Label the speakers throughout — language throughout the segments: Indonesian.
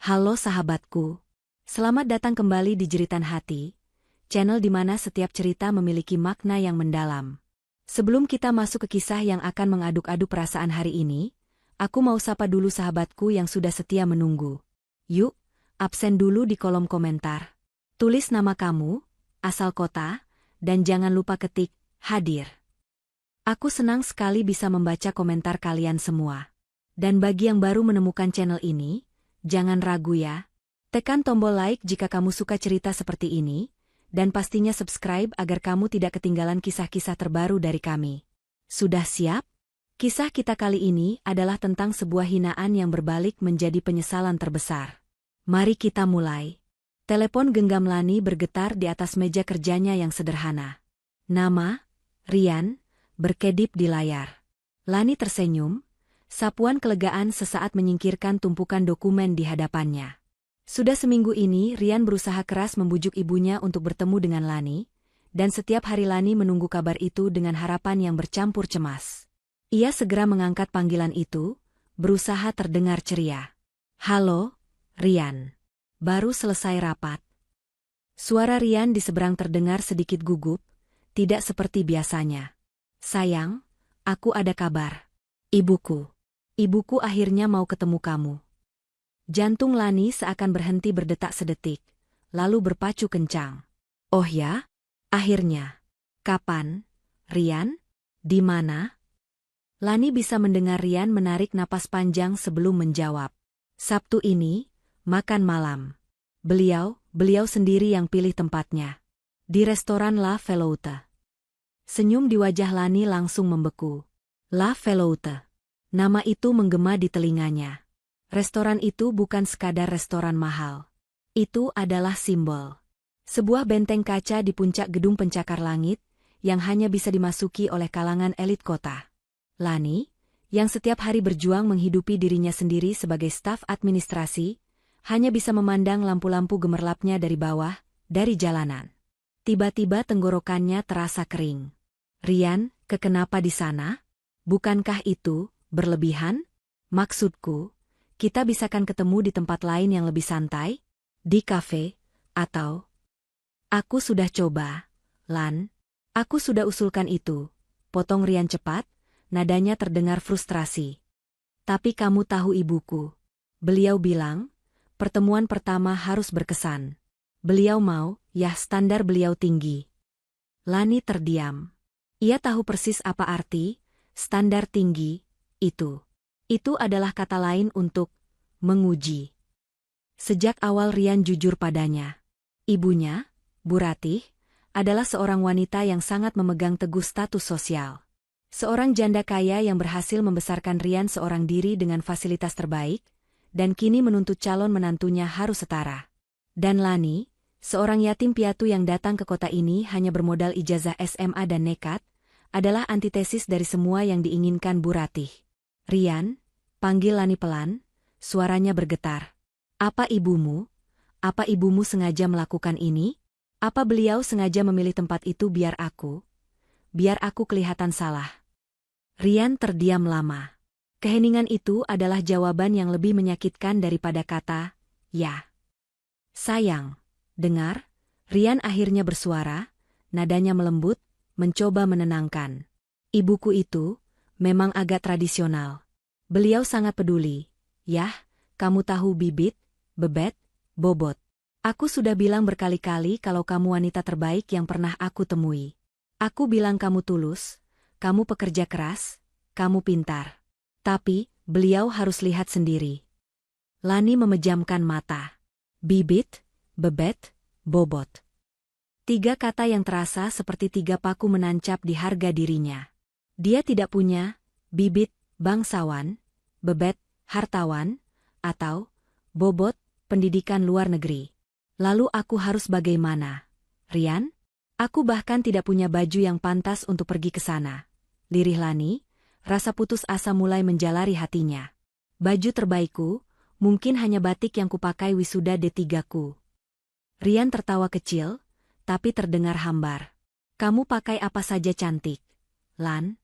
Speaker 1: Halo sahabatku, selamat datang kembali di Jeritan Hati, channel di mana setiap cerita memiliki makna yang mendalam. Sebelum kita masuk ke kisah yang akan mengaduk-aduk perasaan hari ini, aku mau sapa dulu sahabatku yang sudah setia menunggu. Yuk, absen dulu di kolom komentar. Tulis nama kamu, asal kota, dan jangan lupa ketik hadir. Aku senang sekali bisa membaca komentar kalian semua. Dan bagi yang baru menemukan channel ini, jangan ragu ya. Tekan tombol like jika kamu suka cerita seperti ini, dan pastinya subscribe agar kamu tidak ketinggalan kisah-kisah terbaru dari kami. Sudah siap? Kisah kita kali ini adalah tentang sebuah hinaan yang berbalik menjadi penyesalan terbesar. Mari kita mulai. Telepon genggam Lani bergetar di atas meja kerjanya yang sederhana. Nama, Rian, berkedip di layar. Lani tersenyum. Sapuan kelegaan sesaat menyingkirkan tumpukan dokumen di hadapannya. Sudah seminggu ini Rian berusaha keras membujuk ibunya untuk bertemu dengan Lani, dan setiap hari Lani menunggu kabar itu dengan harapan yang bercampur cemas. Ia segera mengangkat panggilan itu, berusaha terdengar ceria. Halo, Rian. Baru selesai rapat. Suara Rian di seberang terdengar sedikit gugup, tidak seperti biasanya. Sayang, aku ada kabar. Ibuku akhirnya mau ketemu kamu. Jantung Lani seakan berhenti berdetak sedetik, lalu berpacu kencang. Oh ya? Akhirnya. Kapan? Rian? Di mana? Lani bisa mendengar Rian menarik napas panjang sebelum menjawab. Sabtu ini, makan malam. Beliau sendiri yang pilih tempatnya. Di restoran La Veloute. Senyum di wajah Lani langsung membeku. La Veloute. Nama itu menggema di telinganya. Restoran itu bukan sekadar restoran mahal. Itu adalah simbol. Sebuah benteng kaca di puncak gedung pencakar langit, yang hanya bisa dimasuki oleh kalangan elit kota. Lani, yang setiap hari berjuang menghidupi dirinya sendiri sebagai staf administrasi, hanya bisa memandang lampu-lampu gemerlapnya dari bawah, dari jalanan. Tiba-tiba tenggorokannya terasa kering. Rian, kenapa di sana? Bukankah itu berlebihan? Maksudku, kita bisakan ketemu di tempat lain yang lebih santai? Di kafe? Atau? Aku sudah coba, Lan. Aku sudah usulkan itu. Potong Rian cepat, nadanya terdengar frustrasi. Tapi kamu tahu ibuku. Beliau bilang, pertemuan pertama harus berkesan. Beliau mau, ya standar beliau tinggi. Lani terdiam. Ia tahu persis apa arti standar tinggi. Itu adalah kata lain untuk menguji. Sejak awal Rian jujur padanya. Ibunya, Bu Ratih, adalah seorang wanita yang sangat memegang teguh status sosial. Seorang janda kaya yang berhasil membesarkan Rian seorang diri dengan fasilitas terbaik, dan kini menuntut calon menantunya harus setara. Dan Lani, seorang yatim piatu yang datang ke kota ini hanya bermodal ijazah SMA dan nekat, adalah antitesis dari semua yang diinginkan Bu Ratih. Rian, panggil Lani pelan, suaranya bergetar. Apa ibumu sengaja melakukan ini? Apa beliau sengaja memilih tempat itu biar aku kelihatan salah? Rian terdiam lama. Keheningan itu adalah jawaban yang lebih menyakitkan daripada kata, ya. Sayang, dengar, Rian akhirnya bersuara, nadanya melembut, mencoba menenangkan. Ibuku itu memang agak tradisional. Beliau sangat peduli. Yah, kamu tahu bibit, bebet, bobot. Aku sudah bilang berkali-kali kalau kamu wanita terbaik yang pernah aku temui. Aku bilang kamu tulus, kamu pekerja keras, kamu pintar. Tapi, beliau harus lihat sendiri. Lani memejamkan mata. Bibit, bebet, bobot. 3 kata yang terasa seperti 3 paku menancap di harga dirinya. Dia tidak punya bibit, bangsawan, bebet, hartawan, atau bobot, pendidikan luar negeri. Lalu aku harus bagaimana? Rian? Aku bahkan tidak punya baju yang pantas untuk pergi ke sana. Lirih Lani, rasa putus asa mulai menjalari hatinya. Baju terbaikku, mungkin hanya batik yang kupakai wisuda D3-ku. Rian tertawa kecil, tapi terdengar hambar. Kamu pakai apa saja cantik. Lan,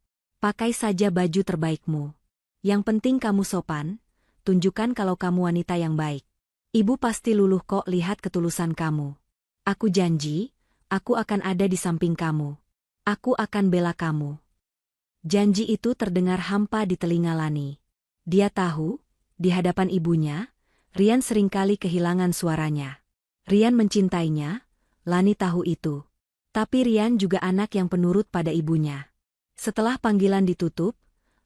Speaker 1: pakai saja baju terbaikmu. Yang penting kamu sopan, tunjukkan kalau kamu wanita yang baik. Ibu pasti luluh kok lihat ketulusan kamu. Aku janji, aku akan ada di samping kamu. Aku akan bela kamu. Janji itu terdengar hampa di telinga Lani. Dia tahu, di hadapan ibunya, Rian seringkali kehilangan suaranya. Rian mencintainya, Lani tahu itu. Tapi Rian juga anak yang penurut pada ibunya. Setelah panggilan ditutup,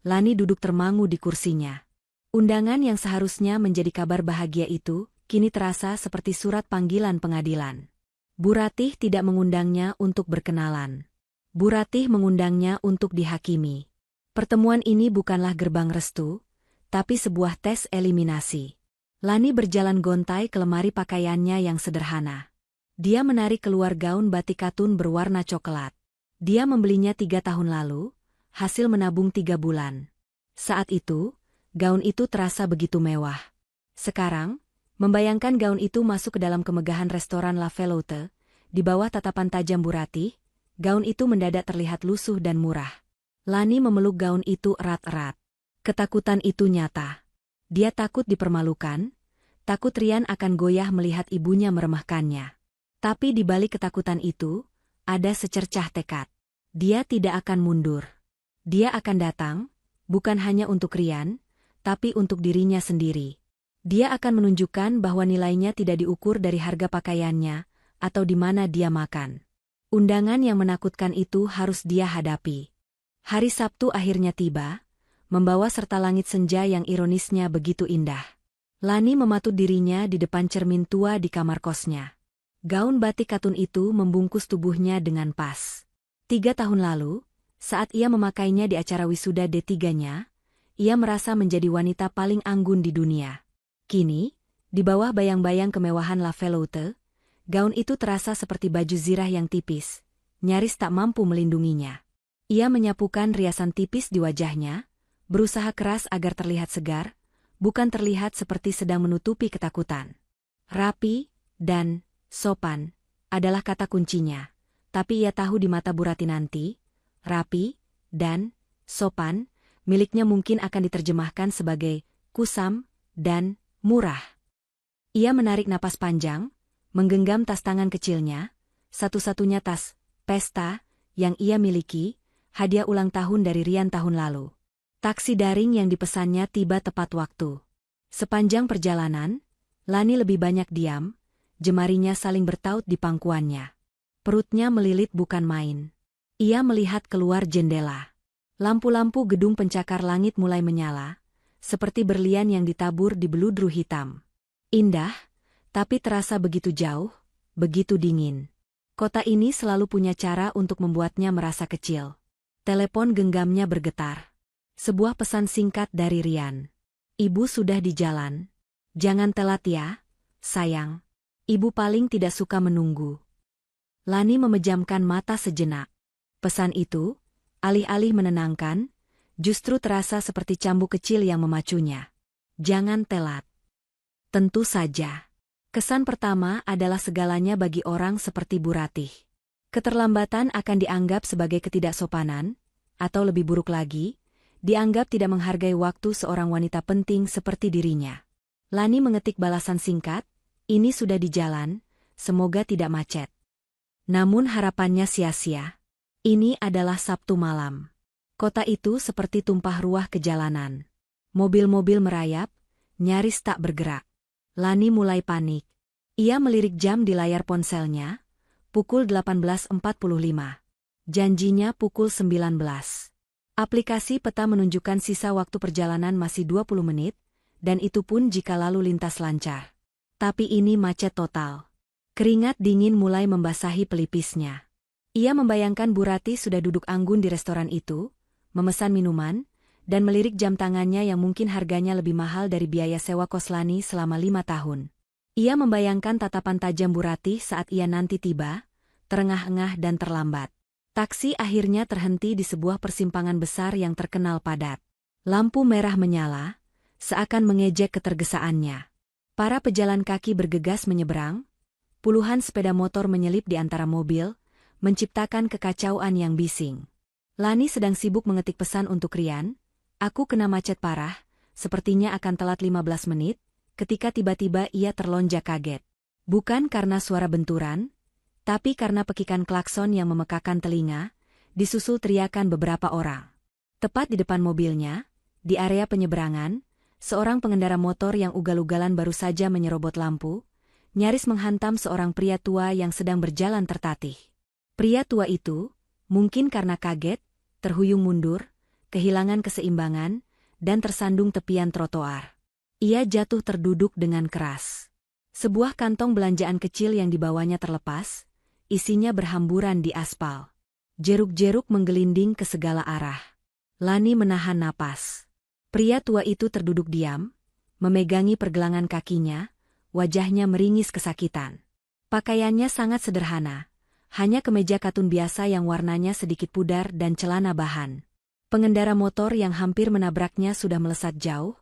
Speaker 1: Lani duduk termangu di kursinya. Undangan yang seharusnya menjadi kabar bahagia itu, kini terasa seperti surat panggilan pengadilan. Bu Ratih tidak mengundangnya untuk berkenalan. Bu Ratih mengundangnya untuk dihakimi. Pertemuan ini bukanlah gerbang restu, tapi sebuah tes eliminasi. Lani berjalan gontai ke lemari pakaiannya yang sederhana. Dia menarik keluar gaun batik katun berwarna coklat. Dia membelinya 3 tahun lalu, hasil menabung 3 bulan. Saat itu, gaun itu terasa begitu mewah. Sekarang, membayangkan gaun itu masuk ke dalam kemegahan restoran La Veloute, di bawah tatapan tajam Bu Ratih, gaun itu mendadak terlihat lusuh dan murah. Lani memeluk gaun itu erat-erat. Ketakutan itu nyata. Dia takut dipermalukan, takut Rian akan goyah melihat ibunya meremehkannya. Tapi di balik ketakutan itu, ada secercah tekad. Dia tidak akan mundur. Dia akan datang, bukan hanya untuk Rian, tapi untuk dirinya sendiri. Dia akan menunjukkan bahwa nilainya tidak diukur dari harga pakaiannya, atau di mana dia makan. Undangan yang menakutkan itu harus dia hadapi. Hari Sabtu akhirnya tiba, membawa serta langit senja yang ironisnya begitu indah. Lani mematut dirinya di depan cermin tua di kamar kosnya. Gaun batik katun itu membungkus tubuhnya dengan pas. 3 tahun lalu, saat ia memakainya di acara wisuda D3-nya, ia merasa menjadi wanita paling anggun di dunia. Kini, di bawah bayang-bayang kemewahan La Veloute, gaun itu terasa seperti baju zirah yang tipis, nyaris tak mampu melindunginya. Ia menyapukan riasan tipis di wajahnya, berusaha keras agar terlihat segar, bukan terlihat seperti sedang menutupi ketakutan. Rapi dan sopan adalah kata kuncinya, tapi ia tahu di mata Bu Ratih nanti, rapi dan sopan miliknya mungkin akan diterjemahkan sebagai kusam dan murah. Ia menarik napas panjang, menggenggam tas tangan kecilnya, satu-satunya tas pesta yang ia miliki, hadiah ulang tahun dari Rian tahun lalu. Taksi daring yang dipesannya tiba tepat waktu. Sepanjang perjalanan, Lani lebih banyak diam, jemarinya saling bertaut di pangkuannya. Perutnya melilit bukan main. Ia melihat keluar jendela. Lampu-lampu gedung pencakar langit mulai menyala, seperti berlian yang ditabur di beludru hitam. Indah, tapi terasa begitu jauh, begitu dingin. Kota ini selalu punya cara untuk membuatnya merasa kecil. Telepon genggamnya bergetar. Sebuah pesan singkat dari Rian. Ibu sudah di jalan. Jangan telat ya, sayang. Ibu paling tidak suka menunggu. Lani memejamkan mata sejenak. Pesan itu, alih-alih menenangkan, justru terasa seperti cambuk kecil yang memacunya. Jangan telat. Tentu saja. Kesan pertama adalah segalanya bagi orang seperti Bu Ratih. Keterlambatan akan dianggap sebagai ketidaksopanan, atau lebih buruk lagi, dianggap tidak menghargai waktu seorang wanita penting seperti dirinya. Lani mengetik balasan singkat, ini sudah di jalan, semoga tidak macet. Namun harapannya sia-sia. Ini adalah Sabtu malam. Kota itu seperti tumpah ruah ke jalanan. Mobil-mobil merayap, nyaris tak bergerak. Lani mulai panik. Ia melirik jam di layar ponselnya, pukul 18.45. Janjinya pukul 19. Aplikasi peta menunjukkan sisa waktu perjalanan masih 20 menit, dan itu pun jika lalu lintas lancar. Tapi ini macet total. Keringat dingin mulai membasahi pelipisnya. Ia membayangkan Bu Ratih sudah duduk anggun di restoran itu, memesan minuman, dan melirik jam tangannya yang mungkin harganya lebih mahal dari biaya sewa kos Lani selama 5 tahun. Ia membayangkan tatapan tajam Bu Ratih saat ia nanti tiba, terengah-engah dan terlambat. Taksi akhirnya terhenti di sebuah persimpangan besar yang terkenal padat. Lampu merah menyala, seakan mengejek ketergesaannya. Para pejalan kaki bergegas menyeberang, puluhan sepeda motor menyelip di antara mobil, menciptakan kekacauan yang bising. Lani sedang sibuk mengetik pesan untuk Rian, aku kena macet parah, sepertinya akan telat 15 menit, ketika tiba-tiba ia terlonjak kaget. Bukan karena suara benturan, tapi karena pekikan klakson yang memekakan telinga, disusul teriakan beberapa orang. Tepat di depan mobilnya, di area penyeberangan, seorang pengendara motor yang ugal-ugalan baru saja menyerobot lampu, nyaris menghantam seorang pria tua yang sedang berjalan tertatih. Pria tua itu, mungkin karena kaget, terhuyung mundur, kehilangan keseimbangan, dan tersandung tepian trotoar. Ia jatuh terduduk dengan keras. Sebuah kantong belanjaan kecil yang dibawanya terlepas, isinya berhamburan di aspal. Jeruk-jeruk menggelinding ke segala arah. Lani menahan napas. Pria tua itu terduduk diam, memegangi pergelangan kakinya, wajahnya meringis kesakitan. Pakaiannya sangat sederhana, hanya kemeja katun biasa yang warnanya sedikit pudar dan celana bahan. Pengendara motor yang hampir menabraknya sudah melesat jauh,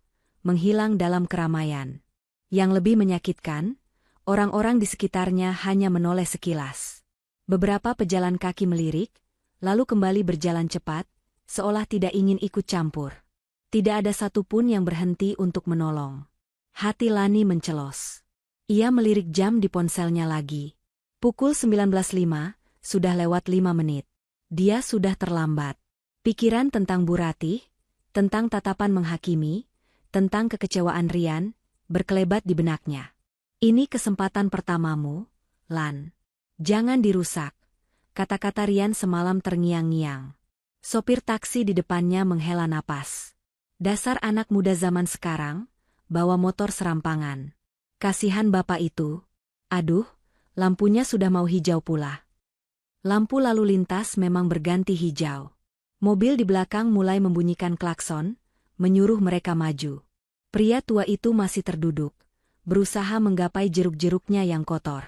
Speaker 1: menghilang dalam keramaian. Yang lebih menyakitkan, orang-orang di sekitarnya hanya menoleh sekilas. Beberapa pejalan kaki melirik, lalu kembali berjalan cepat, seolah tidak ingin ikut campur. Tidak ada satupun yang berhenti untuk menolong. Hati Lani mencelos. Ia melirik jam di ponselnya lagi. Pukul 19.05, sudah lewat 5 menit. Dia sudah terlambat. Pikiran tentang Bu Ratih, tentang tatapan menghakimi, tentang kekecewaan Rian, berkelebat di benaknya. Ini kesempatan pertamamu, Lan. Jangan dirusak. Kata-kata Rian semalam terngiang-ngiang. Sopir taksi di depannya menghela napas. Dasar anak muda zaman sekarang, bawa motor serampangan. Kasihan bapak itu. Aduh, lampunya sudah mau hijau pula. Lampu lalu lintas memang berganti hijau. Mobil di belakang mulai membunyikan klakson, menyuruh mereka maju. Pria tua itu masih terduduk, berusaha menggapai jeruk-jeruknya yang kotor.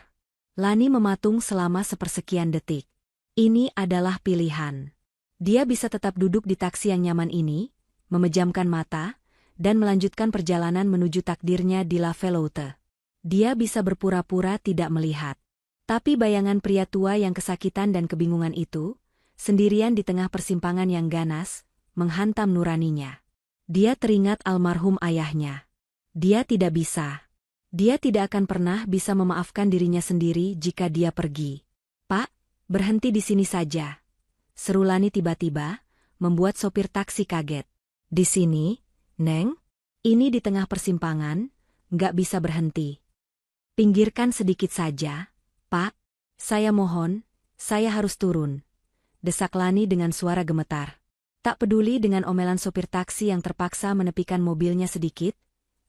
Speaker 1: Lani mematung selama sepersekian detik. Ini adalah pilihan. Dia bisa tetap duduk di taksi yang nyaman ini, memejamkan mata, dan melanjutkan perjalanan menuju takdirnya di La Veloute. Dia bisa berpura-pura tidak melihat. Tapi bayangan pria tua yang kesakitan dan kebingungan itu, sendirian di tengah persimpangan yang ganas, menghantam nuraninya. Dia teringat almarhum ayahnya. Dia tidak bisa. Dia tidak akan pernah bisa memaafkan dirinya sendiri jika dia pergi. Pak, berhenti di sini saja. Seru Lani tiba-tiba, membuat sopir taksi kaget. Di sini, Neng? Ini di tengah persimpangan, nggak bisa berhenti. Pinggirkan sedikit saja, Pak. Saya mohon, saya harus turun. Desak Lani dengan suara gemetar. Tak peduli dengan omelan sopir taksi yang terpaksa menepikan mobilnya sedikit,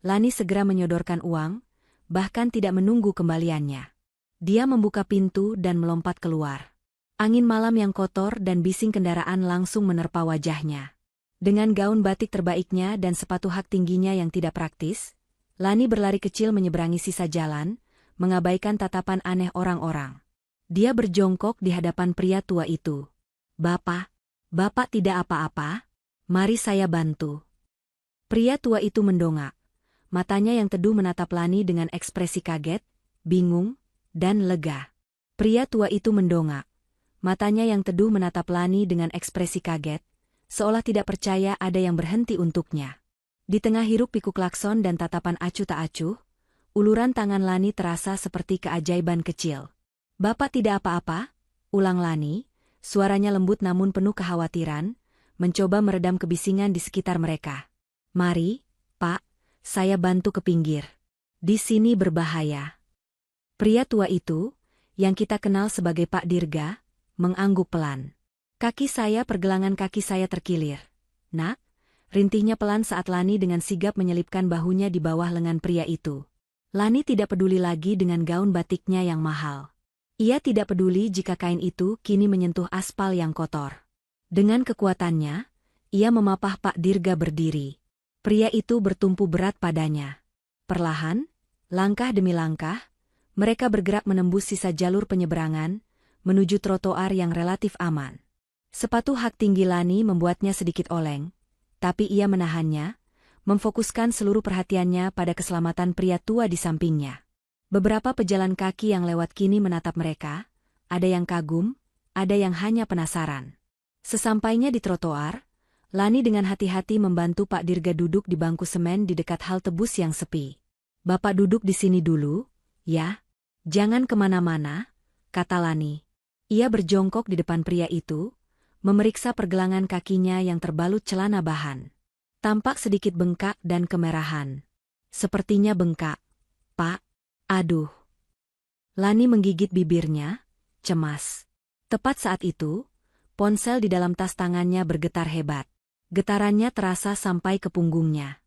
Speaker 1: Lani segera menyodorkan uang, bahkan tidak menunggu kembaliannya. Dia membuka pintu dan melompat keluar. Angin malam yang kotor dan bising kendaraan langsung menerpa wajahnya. Dengan gaun batik terbaiknya dan sepatu hak tingginya yang tidak praktis, Lani berlari kecil menyeberangi sisa jalan, mengabaikan tatapan aneh orang-orang. Dia berjongkok di hadapan pria tua itu. Bapak tidak apa-apa? Mari saya bantu. Pria tua itu mendongak. Matanya yang teduh menatap Lani dengan ekspresi kaget, bingung, dan lega. Pria tua itu mendongak. Matanya yang teduh menatap Lani dengan ekspresi kaget, seolah tidak percaya ada yang berhenti untuknya. Di tengah hiruk-pikuk klakson dan tatapan acuh tak acuh, uluran tangan Lani terasa seperti keajaiban kecil. Bapak tidak apa-apa? Ulang Lani. Suaranya lembut namun penuh kekhawatiran, mencoba meredam kebisingan di sekitar mereka. Mari, Pak, saya bantu ke pinggir. Di sini berbahaya. Pria tua itu, yang kita kenal sebagai Pak Dirga, mengangguk pelan. Pergelangan kaki saya terkilir. Nak, rintihnya pelan saat Lani dengan sigap menyelipkan bahunya di bawah lengan pria itu. Lani tidak peduli lagi dengan gaun batiknya yang mahal. Ia tidak peduli jika kain itu kini menyentuh aspal yang kotor. Dengan kekuatannya, ia memapah Pak Dirga berdiri. Pria itu bertumpu berat padanya. Perlahan, langkah demi langkah, mereka bergerak menembus sisa jalur penyeberangan, menuju trotoar yang relatif aman. Sepatu hak tinggi Lani membuatnya sedikit oleng, tapi ia menahannya, memfokuskan seluruh perhatiannya pada keselamatan pria tua di sampingnya. Beberapa pejalan kaki yang lewat kini menatap mereka, ada yang kagum, ada yang hanya penasaran. Sesampainya di trotoar, Lani dengan hati-hati membantu Pak Dirga duduk di bangku semen di dekat halte bus yang sepi. Bapak duduk di sini dulu, ya. Jangan kemana-mana, kata Lani. Ia berjongkok di depan pria itu, memeriksa pergelangan kakinya yang terbalut celana bahan. Tampak sedikit bengkak dan kemerahan. Sepertinya bengkak, Pak. Aduh. Lani menggigit bibirnya, cemas. Tepat saat itu, ponsel di dalam tas tangannya bergetar hebat. Getarannya terasa sampai ke punggungnya.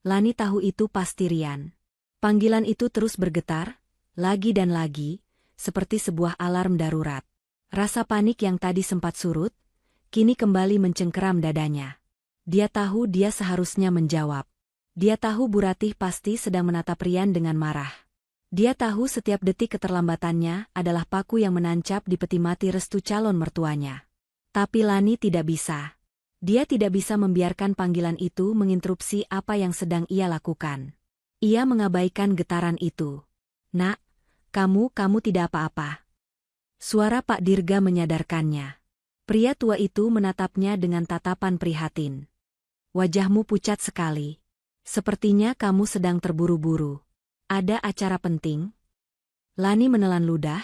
Speaker 1: Lani tahu itu pasti Rian. Panggilan itu terus bergetar, lagi dan lagi, seperti sebuah alarm darurat. Rasa panik yang tadi sempat surut, kini kembali mencengkeram dadanya. Dia tahu dia seharusnya menjawab. Dia tahu Bu Ratih pasti sedang menatap Rian dengan marah. Dia tahu setiap detik keterlambatannya adalah paku yang menancap di peti mati restu calon mertuanya. Tapi Lani tidak bisa. Dia tidak bisa membiarkan panggilan itu menginterupsi apa yang sedang ia lakukan. Ia mengabaikan getaran itu. Nak, kamu tidak apa-apa. Suara Pak Dirga menyadarkannya. Pria tua itu menatapnya dengan tatapan prihatin. Wajahmu pucat sekali. Sepertinya kamu sedang terburu-buru. Ada acara penting? Lani menelan ludah,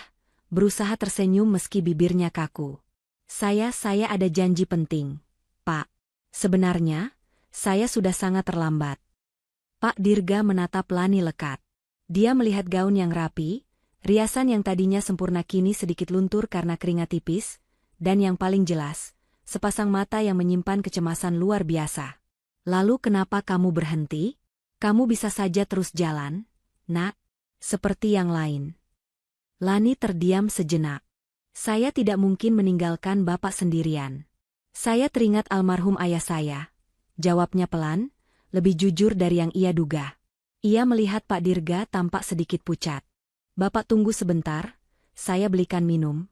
Speaker 1: berusaha tersenyum meski bibirnya kaku. Saya ada janji penting, Pak. Sebenarnya, saya sudah sangat terlambat. Pak Dirga menatap Lani lekat. Dia melihat gaun yang rapi, riasan yang tadinya sempurna kini sedikit luntur karena keringat tipis, dan yang paling jelas, sepasang mata yang menyimpan kecemasan luar biasa. Lalu kenapa kamu berhenti? Kamu bisa saja terus jalan, Nak, seperti yang lain. Lani terdiam sejenak. Saya tidak mungkin meninggalkan Bapak sendirian. Saya teringat almarhum ayah saya. Jawabnya pelan, lebih jujur dari yang ia duga. Ia melihat Pak Dirga tampak sedikit pucat. Bapak tunggu sebentar, saya belikan minum.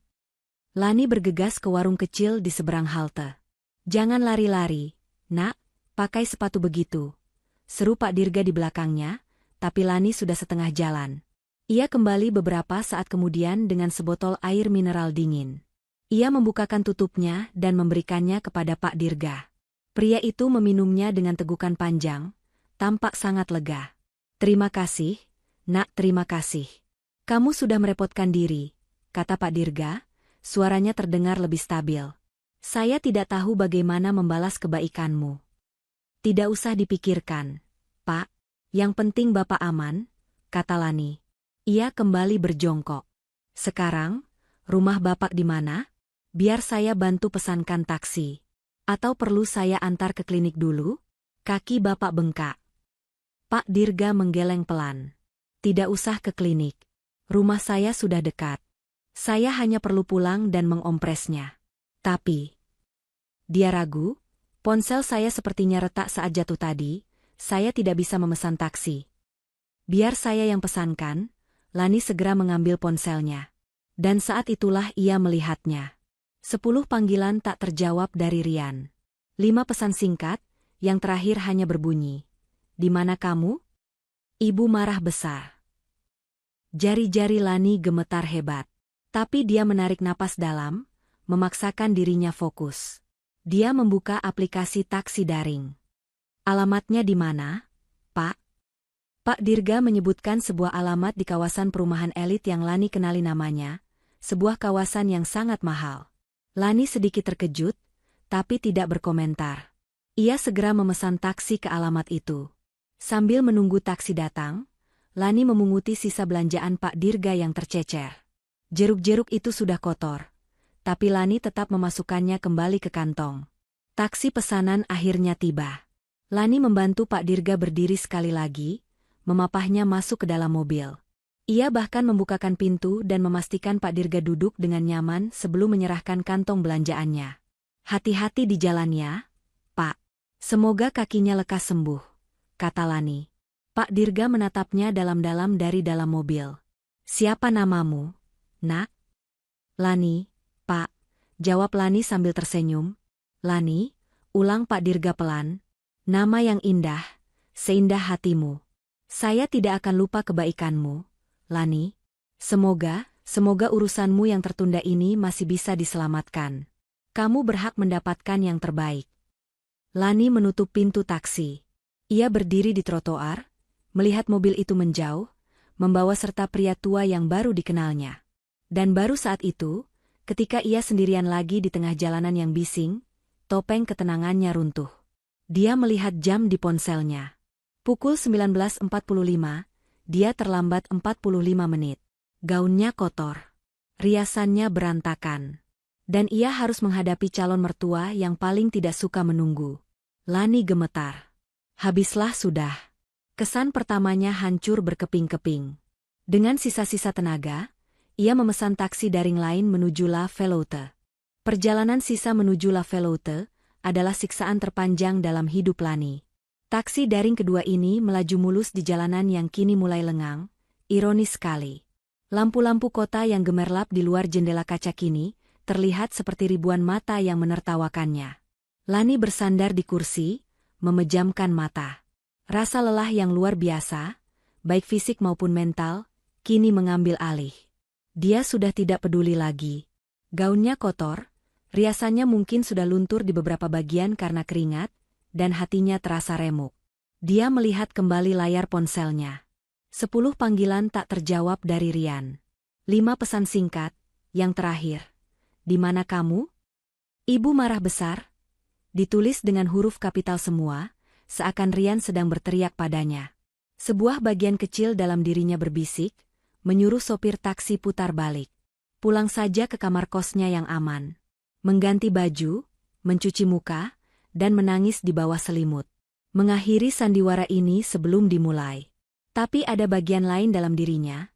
Speaker 1: Lani bergegas ke warung kecil di seberang halte. Jangan lari-lari, Nak, pakai sepatu begitu. Seru Pak Dirga di belakangnya, tapi Lani sudah setengah jalan. Ia kembali beberapa saat kemudian dengan sebotol air mineral dingin. Ia membukakan tutupnya dan memberikannya kepada Pak Dirga. Pria itu meminumnya dengan tegukan panjang, tampak sangat lega. Terima kasih, Nak, terima kasih. Kamu sudah merepotkan diri, kata Pak Dirga, suaranya terdengar lebih stabil. Saya tidak tahu bagaimana membalas kebaikanmu. Tidak usah dipikirkan, Pak. Yang penting Bapak aman, kata Lani. Ia kembali berjongkok. Sekarang, rumah Bapak di mana? Biar saya bantu pesankan taksi. Atau perlu saya antar ke klinik dulu? Kaki Bapak bengkak. Pak Dirga menggeleng pelan. Tidak usah ke klinik. Rumah saya sudah dekat. Saya hanya perlu pulang dan mengompresnya. Tapi, dia ragu, ponsel saya sepertinya retak saat jatuh tadi, saya tidak bisa memesan taksi. Biar saya yang pesankan, Lani segera mengambil ponselnya. Dan saat itulah ia melihatnya. 10 panggilan tak terjawab dari Rian. 5 pesan singkat, yang terakhir hanya berbunyi. Di mana kamu? Ibu marah besar. Jari-jari Lani gemetar hebat. Tapi dia menarik napas dalam, memaksakan dirinya fokus. Dia membuka aplikasi taksi daring. Alamatnya di mana, Pak? Pak Dirga menyebutkan sebuah alamat di kawasan perumahan elit yang Lani kenali namanya, sebuah kawasan yang sangat mahal. Lani sedikit terkejut, tapi tidak berkomentar. Ia segera memesan taksi ke alamat itu. Sambil menunggu taksi datang, Lani memunguti sisa belanjaan Pak Dirga yang tercecer. Jeruk-jeruk itu sudah kotor, tapi Lani tetap memasukkannya kembali ke kantong. Taksi pesanan akhirnya tiba. Lani membantu Pak Dirga berdiri sekali lagi, memapahnya masuk ke dalam mobil. Ia bahkan membukakan pintu dan memastikan Pak Dirga duduk dengan nyaman sebelum menyerahkan kantong belanjaannya. Hati-hati di jalannya, Pak. Semoga kakinya lekas sembuh, kata Lani. Pak Dirga menatapnya dalam-dalam dari dalam mobil. Siapa namamu, Nak? Lani, Pak, jawab Lani sambil tersenyum. Lani, ulang Pak Dirga pelan. Nama yang indah, seindah hatimu. Saya tidak akan lupa kebaikanmu, Lani. Semoga urusanmu yang tertunda ini masih bisa diselamatkan. Kamu berhak mendapatkan yang terbaik. Lani menutup pintu taksi. Ia berdiri di trotoar, melihat mobil itu menjauh, membawa serta pria tua yang baru dikenalnya. Dan baru saat itu, ketika ia sendirian lagi di tengah jalanan yang bising, topeng ketenangannya runtuh. Dia melihat jam di ponselnya. Pukul 19.45, dia terlambat 45 menit. Gaunnya kotor. Riasannya berantakan. Dan ia harus menghadapi calon mertua yang paling tidak suka menunggu. Lani gemetar. Habislah sudah. Kesan pertamanya hancur berkeping-keping. Dengan sisa-sisa tenaga, ia memesan taksi daring lain menuju La Veloute. Perjalanan sisa menuju La Veloute adalah siksaan terpanjang dalam hidup Lani. Taksi daring kedua ini melaju mulus di jalanan yang kini mulai lengang, ironis sekali. Lampu-lampu kota yang gemerlap di luar jendela kaca kini terlihat seperti ribuan mata yang menertawakannya. Lani bersandar di kursi, memejamkan mata. Rasa lelah yang luar biasa, baik fisik maupun mental, kini mengambil alih. Dia sudah tidak peduli lagi. Gaunnya kotor, riasannya mungkin sudah luntur di beberapa bagian karena keringat, dan hatinya terasa remuk. Dia melihat kembali layar ponselnya. 10 panggilan tak terjawab dari Rian. 5 pesan singkat, yang terakhir. Di mana kamu? Ibu marah besar. Ditulis dengan huruf kapital semua, seakan Rian sedang berteriak padanya. Sebuah bagian kecil dalam dirinya berbisik, menyuruh sopir taksi putar balik. Pulang saja ke kamar kosnya yang aman. Mengganti baju, mencuci muka, dan menangis di bawah selimut. Mengakhiri sandiwara ini sebelum dimulai. Tapi ada bagian lain dalam dirinya.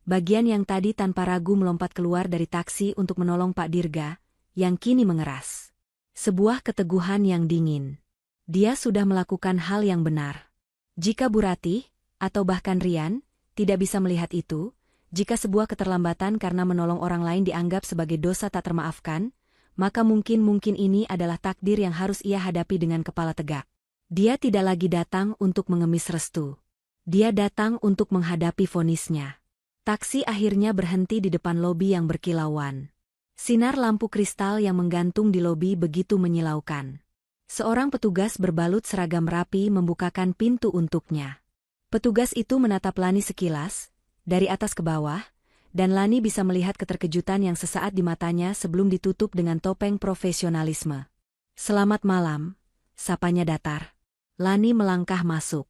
Speaker 1: Bagian yang tadi tanpa ragu melompat keluar dari taksi untuk menolong Pak Dirga, yang kini mengeras. Sebuah keteguhan yang dingin. Dia sudah melakukan hal yang benar. Jika Bu Ratih, atau bahkan Rian, tidak bisa melihat itu, jika sebuah keterlambatan karena menolong orang lain dianggap sebagai dosa tak termaafkan, maka mungkin ini adalah takdir yang harus ia hadapi dengan kepala tegak. Dia tidak lagi datang untuk mengemis restu. Dia datang untuk menghadapi vonisnya. Taksi akhirnya berhenti di depan lobi yang berkilauan. Sinar lampu kristal yang menggantung di lobi begitu menyilaukan. Seorang petugas berbalut seragam rapi membukakan pintu untuknya. Petugas itu menatap Lani sekilas, dari atas ke bawah, dan Lani bisa melihat keterkejutan yang sesaat di matanya sebelum ditutup dengan topeng profesionalisme. "Selamat malam," sapanya datar. Lani melangkah masuk.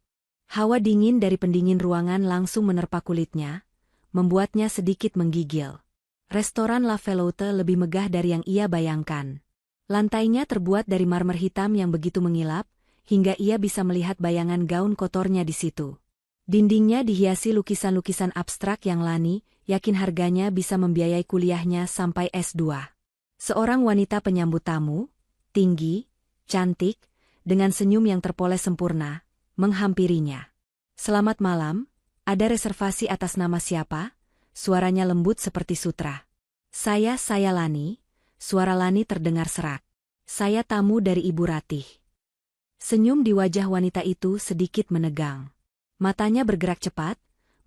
Speaker 1: Hawa dingin dari pendingin ruangan langsung menerpa kulitnya, membuatnya sedikit menggigil. Restoran La Veloute lebih megah dari yang ia bayangkan. Lantainya terbuat dari marmer hitam yang begitu mengilap, hingga ia bisa melihat bayangan gaun kotornya di situ. Dindingnya dihiasi lukisan-lukisan abstrak yang Lani yakin harganya bisa membiayai kuliahnya sampai S2. Seorang wanita penyambut tamu, tinggi, cantik, dengan senyum yang terpoles sempurna, menghampirinya. "Selamat malam. Ada reservasi atas nama siapa?" Suaranya lembut seperti sutra. Saya Lani." Suara Lani terdengar serak. "Saya tamu dari Ibu Ratih." Senyum di wajah wanita itu sedikit menegang. Matanya bergerak cepat,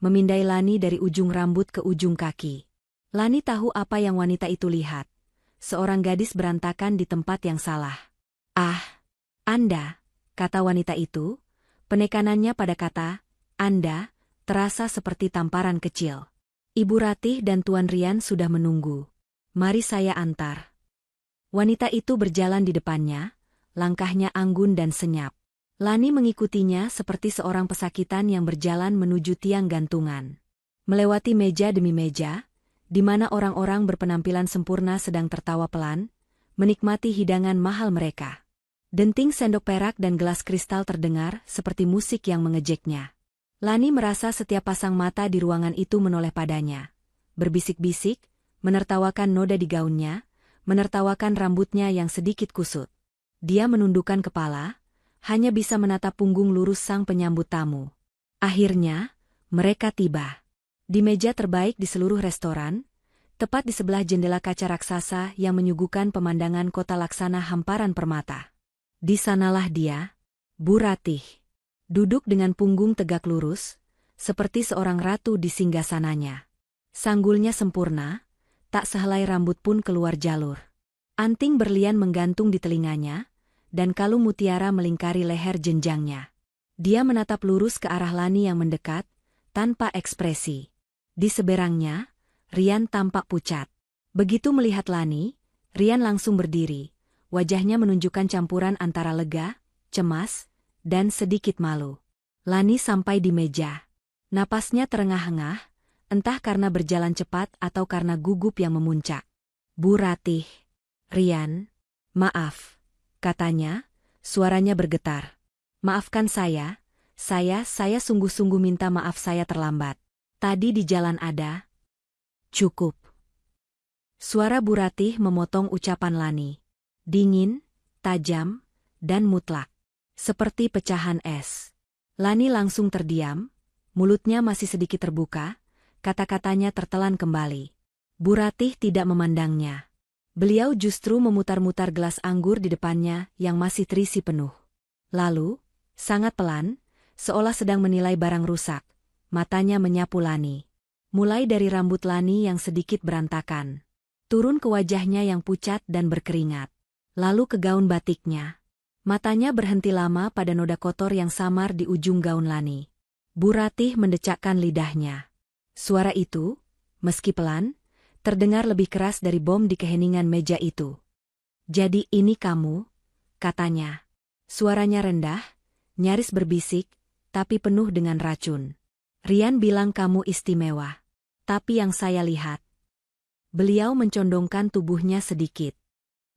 Speaker 1: memindai Lani dari ujung rambut ke ujung kaki. Lani tahu apa yang wanita itu lihat. Seorang gadis berantakan di tempat yang salah. "Ah, Anda," kata wanita itu. Penekanannya pada kata, "Anda," terasa seperti tamparan kecil. "Ibu Ratih dan Tuan Rian sudah menunggu. Mari saya antar." Wanita itu berjalan di depannya, langkahnya anggun dan senyap. Lani mengikutinya seperti seorang pesakitan yang berjalan menuju tiang gantungan. Melewati meja demi meja, di mana orang-orang berpenampilan sempurna sedang tertawa pelan, menikmati hidangan mahal mereka. Denting sendok perak dan gelas kristal terdengar seperti musik yang mengejeknya. Lani merasa setiap pasang mata di ruangan itu menoleh padanya. Berbisik-bisik, menertawakan noda di gaunnya, menertawakan rambutnya yang sedikit kusut. Dia menundukkan kepala, hanya bisa menatap punggung lurus sang penyambut tamu. Akhirnya, mereka tiba. Di meja terbaik di seluruh restoran, tepat di sebelah jendela kaca raksasa yang menyuguhkan pemandangan kota laksana hamparan permata. Di sanalah dia, Bu Ratih. Duduk dengan punggung tegak lurus, seperti seorang ratu di singgasananya. Sanggulnya sempurna, tak sehelai rambut pun keluar jalur. Anting berlian menggantung di telinganya, dan kalung mutiara melingkari leher jenjangnya. Dia menatap lurus ke arah Lani yang mendekat, tanpa ekspresi. Di seberangnya, Rian tampak pucat. Begitu melihat Lani, Rian langsung berdiri. Wajahnya menunjukkan campuran antara lega, cemas, dan sedikit malu. Lani sampai di meja. Napasnya terengah-engah, entah karena berjalan cepat atau karena gugup yang memuncak. "Bu Ratih." "Rian, maaf," katanya, suaranya bergetar. "Maafkan saya sungguh-sungguh minta maaf saya terlambat. Tadi di jalan ada..." "Cukup." Suara Bu Ratih memotong ucapan Lani. Dingin, tajam, dan mutlak. Seperti pecahan es. Lani langsung terdiam, mulutnya masih sedikit terbuka, kata-katanya tertelan kembali. Bu Ratih tidak memandangnya. Beliau justru memutar-mutar gelas anggur di depannya yang masih terisi penuh. Lalu, sangat pelan, seolah sedang menilai barang rusak, matanya menyapu Lani. Mulai dari rambut Lani yang sedikit berantakan, turun ke wajahnya yang pucat dan berkeringat, lalu ke gaun batiknya. Matanya berhenti lama pada noda kotor yang samar di ujung gaun Lani. Bu Ratih mendecakkan lidahnya. Suara itu, meski pelan, terdengar lebih keras dari bom di keheningan meja itu. "Jadi ini kamu?" katanya. Suaranya rendah, nyaris berbisik, tapi penuh dengan racun. "Rian bilang kamu istimewa. Tapi yang saya lihat..." Beliau mencondongkan tubuhnya sedikit.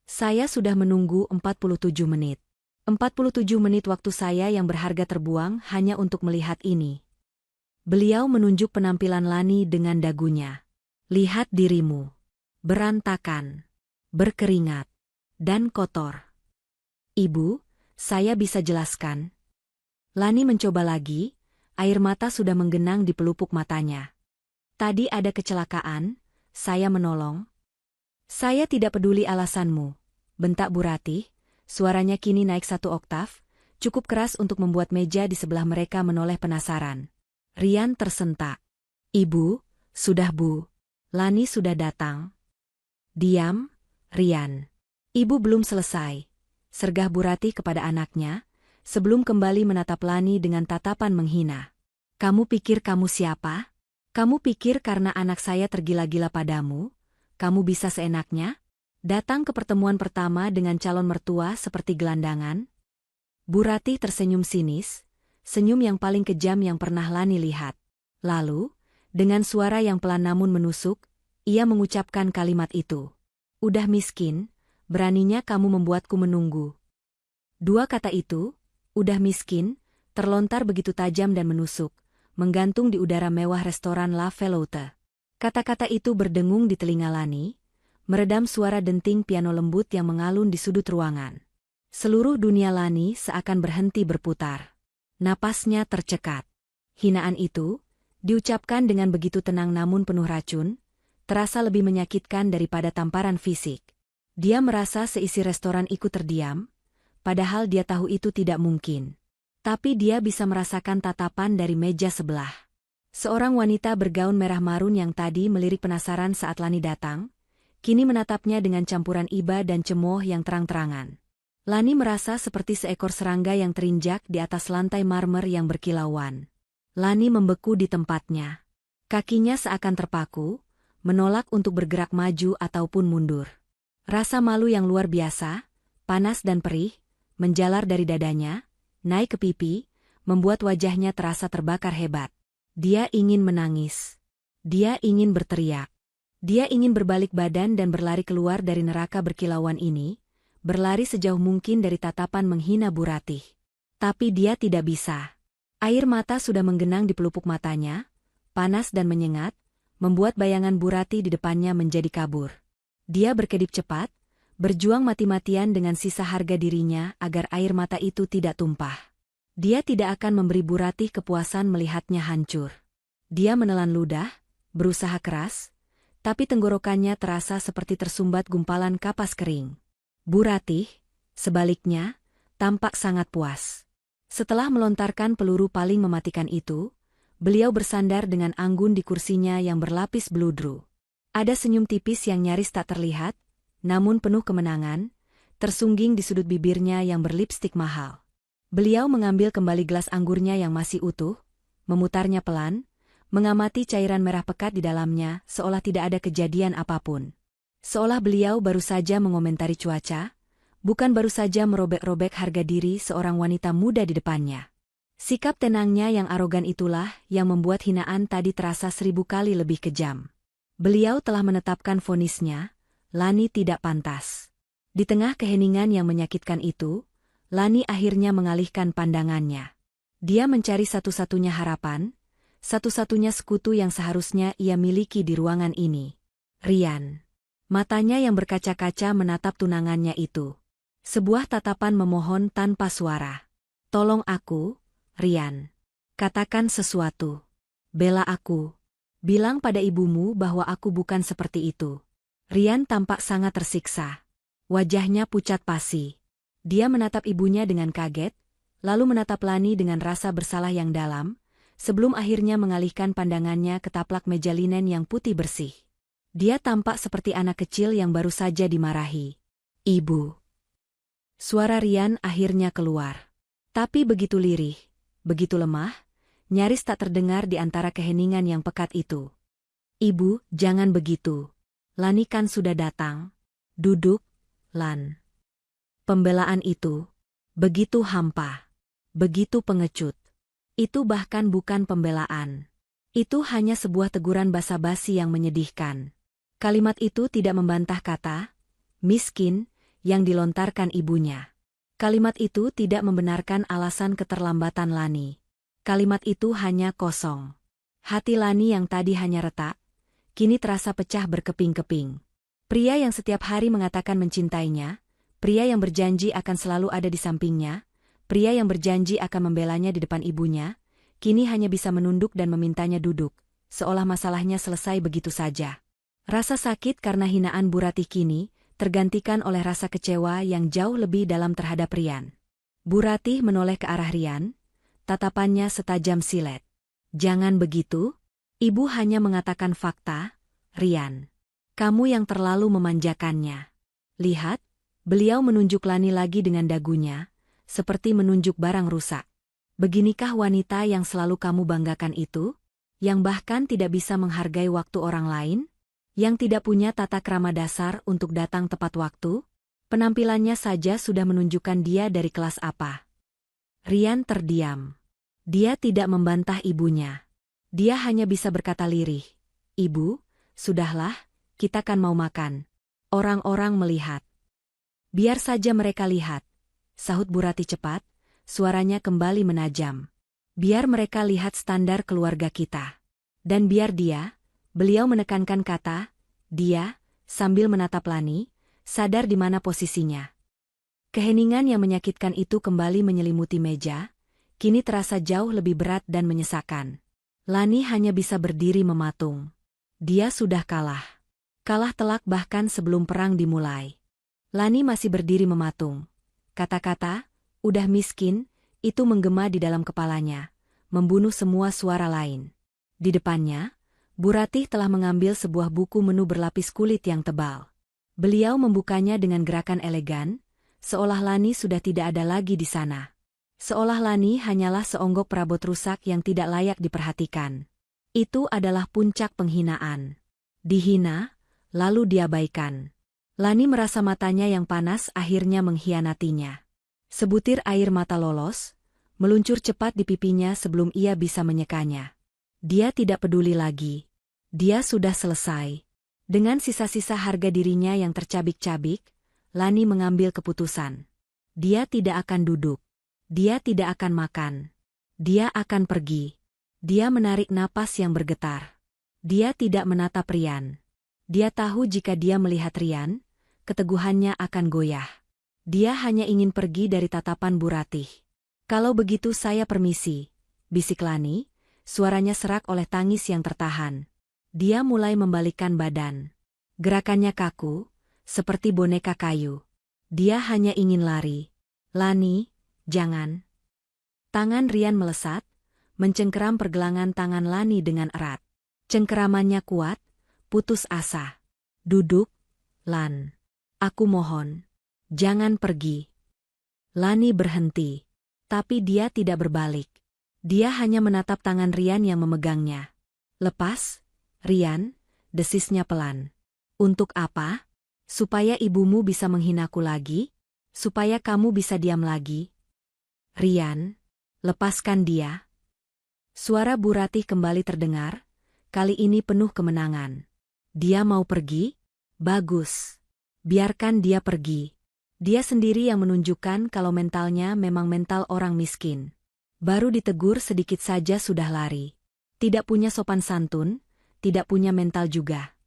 Speaker 1: "Saya sudah menunggu 47 menit. 47 menit waktu saya yang berharga terbuang hanya untuk melihat ini." Beliau menunjuk penampilan Lani dengan dagunya. "Lihat dirimu. Berantakan, berkeringat, dan kotor." "Ibu, saya bisa jelaskan." Lani mencoba lagi, air mata sudah menggenang di pelupuk matanya. "Tadi ada kecelakaan, saya menolong." "Saya tidak peduli alasanmu," bentak Bu Ratih, suaranya kini naik 1 oktav, cukup keras untuk membuat meja di sebelah mereka menoleh penasaran. Rian tersentak. "Ibu, sudah Bu. Lani sudah datang." "Diam, Rian. Ibu belum selesai," sergah Bu Ratih kepada anaknya, sebelum kembali menatap Lani dengan tatapan menghina. "Kamu pikir kamu siapa? Kamu pikir karena anak saya tergila-gila padamu, kamu bisa seenaknya? Datang ke pertemuan pertama dengan calon mertua seperti gelandangan?" Bu Ratih tersenyum sinis, senyum yang paling kejam yang pernah Lani lihat. Lalu, dengan suara yang pelan namun menusuk, ia mengucapkan kalimat itu. "Udah miskin, beraninya kamu membuatku menunggu." Dua kata itu, "udah miskin," terlontar begitu tajam dan menusuk, menggantung di udara mewah restoran La Veloute. Kata-kata itu berdengung di telinga Lani, meredam suara denting piano lembut yang mengalun di sudut ruangan. Seluruh dunia Lani seakan berhenti berputar. Napasnya tercekat. Hinaan itu, diucapkan dengan begitu tenang namun penuh racun, terasa lebih menyakitkan daripada tamparan fisik. Dia merasa seisi restoran ikut terdiam, padahal dia tahu itu tidak mungkin. Tapi dia bisa merasakan tatapan dari meja sebelah. Seorang wanita bergaun merah marun yang tadi melirik penasaran saat Lani datang, kini menatapnya dengan campuran iba dan cemooh yang terang-terangan. Lani merasa seperti seekor serangga yang terinjak di atas lantai marmer yang berkilauan. Lani membeku di tempatnya. Kakinya seakan terpaku, menolak untuk bergerak maju ataupun mundur. Rasa malu yang luar biasa, panas dan perih, menjalar dari dadanya, naik ke pipi, membuat wajahnya terasa terbakar hebat. Dia ingin menangis. Dia ingin berteriak. Dia ingin berbalik badan dan berlari keluar dari neraka berkilauan ini, berlari sejauh mungkin dari tatapan menghina Bu Ratih. Tapi dia tidak bisa. Air mata sudah menggenang di pelupuk matanya, panas dan menyengat, membuat bayangan Bu Ratih di depannya menjadi kabur. Dia berkedip cepat, berjuang mati-matian dengan sisa harga dirinya agar air mata itu tidak tumpah. Dia tidak akan memberi Bu Ratih kepuasan melihatnya hancur. Dia menelan ludah, berusaha keras, tapi tenggorokannya terasa seperti tersumbat gumpalan kapas kering. Bu Ratih, sebaliknya, tampak sangat puas. Setelah melontarkan peluru paling mematikan itu, beliau bersandar dengan anggun di kursinya yang berlapis beludru. Ada senyum tipis yang nyaris tak terlihat, namun penuh kemenangan, tersungging di sudut bibirnya yang berlipstik mahal. Beliau mengambil kembali gelas anggurnya yang masih utuh, memutarnya pelan, mengamati cairan merah pekat di dalamnya seolah tidak ada kejadian apapun. Seolah beliau baru saja mengomentari cuaca, bukan baru saja merobek-robek harga diri seorang wanita muda di depannya. Sikap tenangnya yang arogan itulah yang membuat hinaan tadi terasa 1000 kali lebih kejam. Beliau telah menetapkan vonisnya, Lani tidak pantas. Di tengah keheningan yang menyakitkan itu, Lani akhirnya mengalihkan pandangannya. Dia mencari satu-satunya harapan, satu-satunya sekutu yang seharusnya ia miliki di ruangan ini. Rian. Matanya yang berkaca-kaca menatap tunangannya itu. Sebuah tatapan memohon tanpa suara. Tolong aku, Rian. Katakan sesuatu. Bela aku. Bilang pada ibumu bahwa aku bukan seperti itu. Rian tampak sangat tersiksa. Wajahnya pucat pasi. Dia menatap ibunya dengan kaget, lalu menatap Lani dengan rasa bersalah yang dalam, sebelum akhirnya mengalihkan pandangannya ke taplak meja linen yang putih bersih. Dia tampak seperti anak kecil yang baru saja dimarahi. Ibu. Suara Rian akhirnya keluar. Tapi begitu lirih, begitu lemah, nyaris tak terdengar di antara keheningan yang pekat itu. Ibu, jangan begitu. Lani kan sudah datang. Duduk, Lan. Pembelaan itu, begitu hampa, begitu pengecut. Itu bahkan bukan pembelaan. Itu hanya sebuah teguran basa-basi yang menyedihkan. Kalimat itu tidak membantah kata, miskin, yang dilontarkan ibunya. Kalimat itu tidak membenarkan alasan keterlambatan Lani. Kalimat itu hanya kosong. Hati Lani yang tadi hanya retak, kini terasa pecah berkeping-keping. Pria yang setiap hari mengatakan mencintainya, pria yang berjanji akan selalu ada di sampingnya, pria yang berjanji akan membelanya di depan ibunya, kini hanya bisa menunduk dan memintanya duduk, seolah masalahnya selesai begitu saja. Rasa sakit karena hinaan Bu Ratih kini tergantikan oleh rasa kecewa yang jauh lebih dalam terhadap Rian. Bu Ratih menoleh ke arah Rian, tatapannya setajam silet. Jangan begitu, ibu hanya mengatakan fakta, Rian. Kamu yang terlalu memanjakannya. Lihat, beliau menunjuk Lani lagi dengan dagunya, seperti menunjuk barang rusak. Beginikah wanita yang selalu kamu banggakan itu? Yang bahkan tidak bisa menghargai waktu orang lain? Yang tidak punya tata krama dasar untuk datang tepat waktu? Penampilannya saja sudah menunjukkan dia dari kelas apa. Rian terdiam. Dia tidak membantah ibunya. Dia hanya bisa berkata lirih. Ibu, sudahlah, kita kan mau makan. Orang-orang melihat. Biar saja mereka lihat, sahut Bu Ratih cepat, suaranya kembali menajam. Biar mereka lihat standar keluarga kita. Dan biar dia, beliau menekankan kata, dia, sambil menatap Lani, sadar di mana posisinya. Keheningan yang menyakitkan itu kembali menyelimuti meja, kini terasa jauh lebih berat dan menyesakan. Lani hanya bisa berdiri mematung. Dia sudah kalah. Kalah telak bahkan sebelum perang dimulai. Lani masih berdiri mematung. Kata-kata, udah miskin, itu menggema di dalam kepalanya, membunuh semua suara lain. Di depannya, Bu Ratih telah mengambil sebuah buku menu berlapis kulit yang tebal. Beliau membukanya dengan gerakan elegan, seolah Lani sudah tidak ada lagi di sana. Seolah Lani hanyalah seonggok perabot rusak yang tidak layak diperhatikan. Itu adalah puncak penghinaan. Dihina, lalu diabaikan. Lani merasa matanya yang panas akhirnya mengkhianatinya. Sebutir air mata lolos, meluncur cepat di pipinya sebelum ia bisa menyekanya. Dia tidak peduli lagi. Dia sudah selesai. Dengan sisa-sisa harga dirinya yang tercabik-cabik, Lani mengambil keputusan. Dia tidak akan duduk. Dia tidak akan makan. Dia akan pergi. Dia menarik napas yang bergetar. Dia tidak menatap Rian. Dia tahu jika dia melihat Rian, keteguhannya akan goyah. Dia hanya ingin pergi dari tatapan Bu Ratih. Kalau begitu saya permisi, bisik Lani, suaranya serak oleh tangis yang tertahan. Dia mulai membalikkan badan. Gerakannya kaku, seperti boneka kayu. Dia hanya ingin lari. Lani, jangan. Tangan Rian melesat, mencengkeram pergelangan tangan Lani dengan erat. Cengkeramannya kuat, putus asa. Duduk, Lan. Aku mohon. Jangan pergi. Lani berhenti. Tapi dia tidak berbalik. Dia hanya menatap tangan Rian yang memegangnya. "Lepas, Rian," desisnya pelan. "Untuk apa? Supaya ibumu bisa menghinaku lagi? Supaya kamu bisa diam lagi?" "Rian, lepaskan dia." Suara Bu Ratih kembali terdengar, kali ini penuh kemenangan. "Dia mau pergi? Bagus. Biarkan dia pergi." Dia sendiri yang menunjukkan kalau mentalnya memang mental orang miskin. Baru ditegur sedikit saja sudah lari. Tidak punya sopan santun, tidak punya mental juga.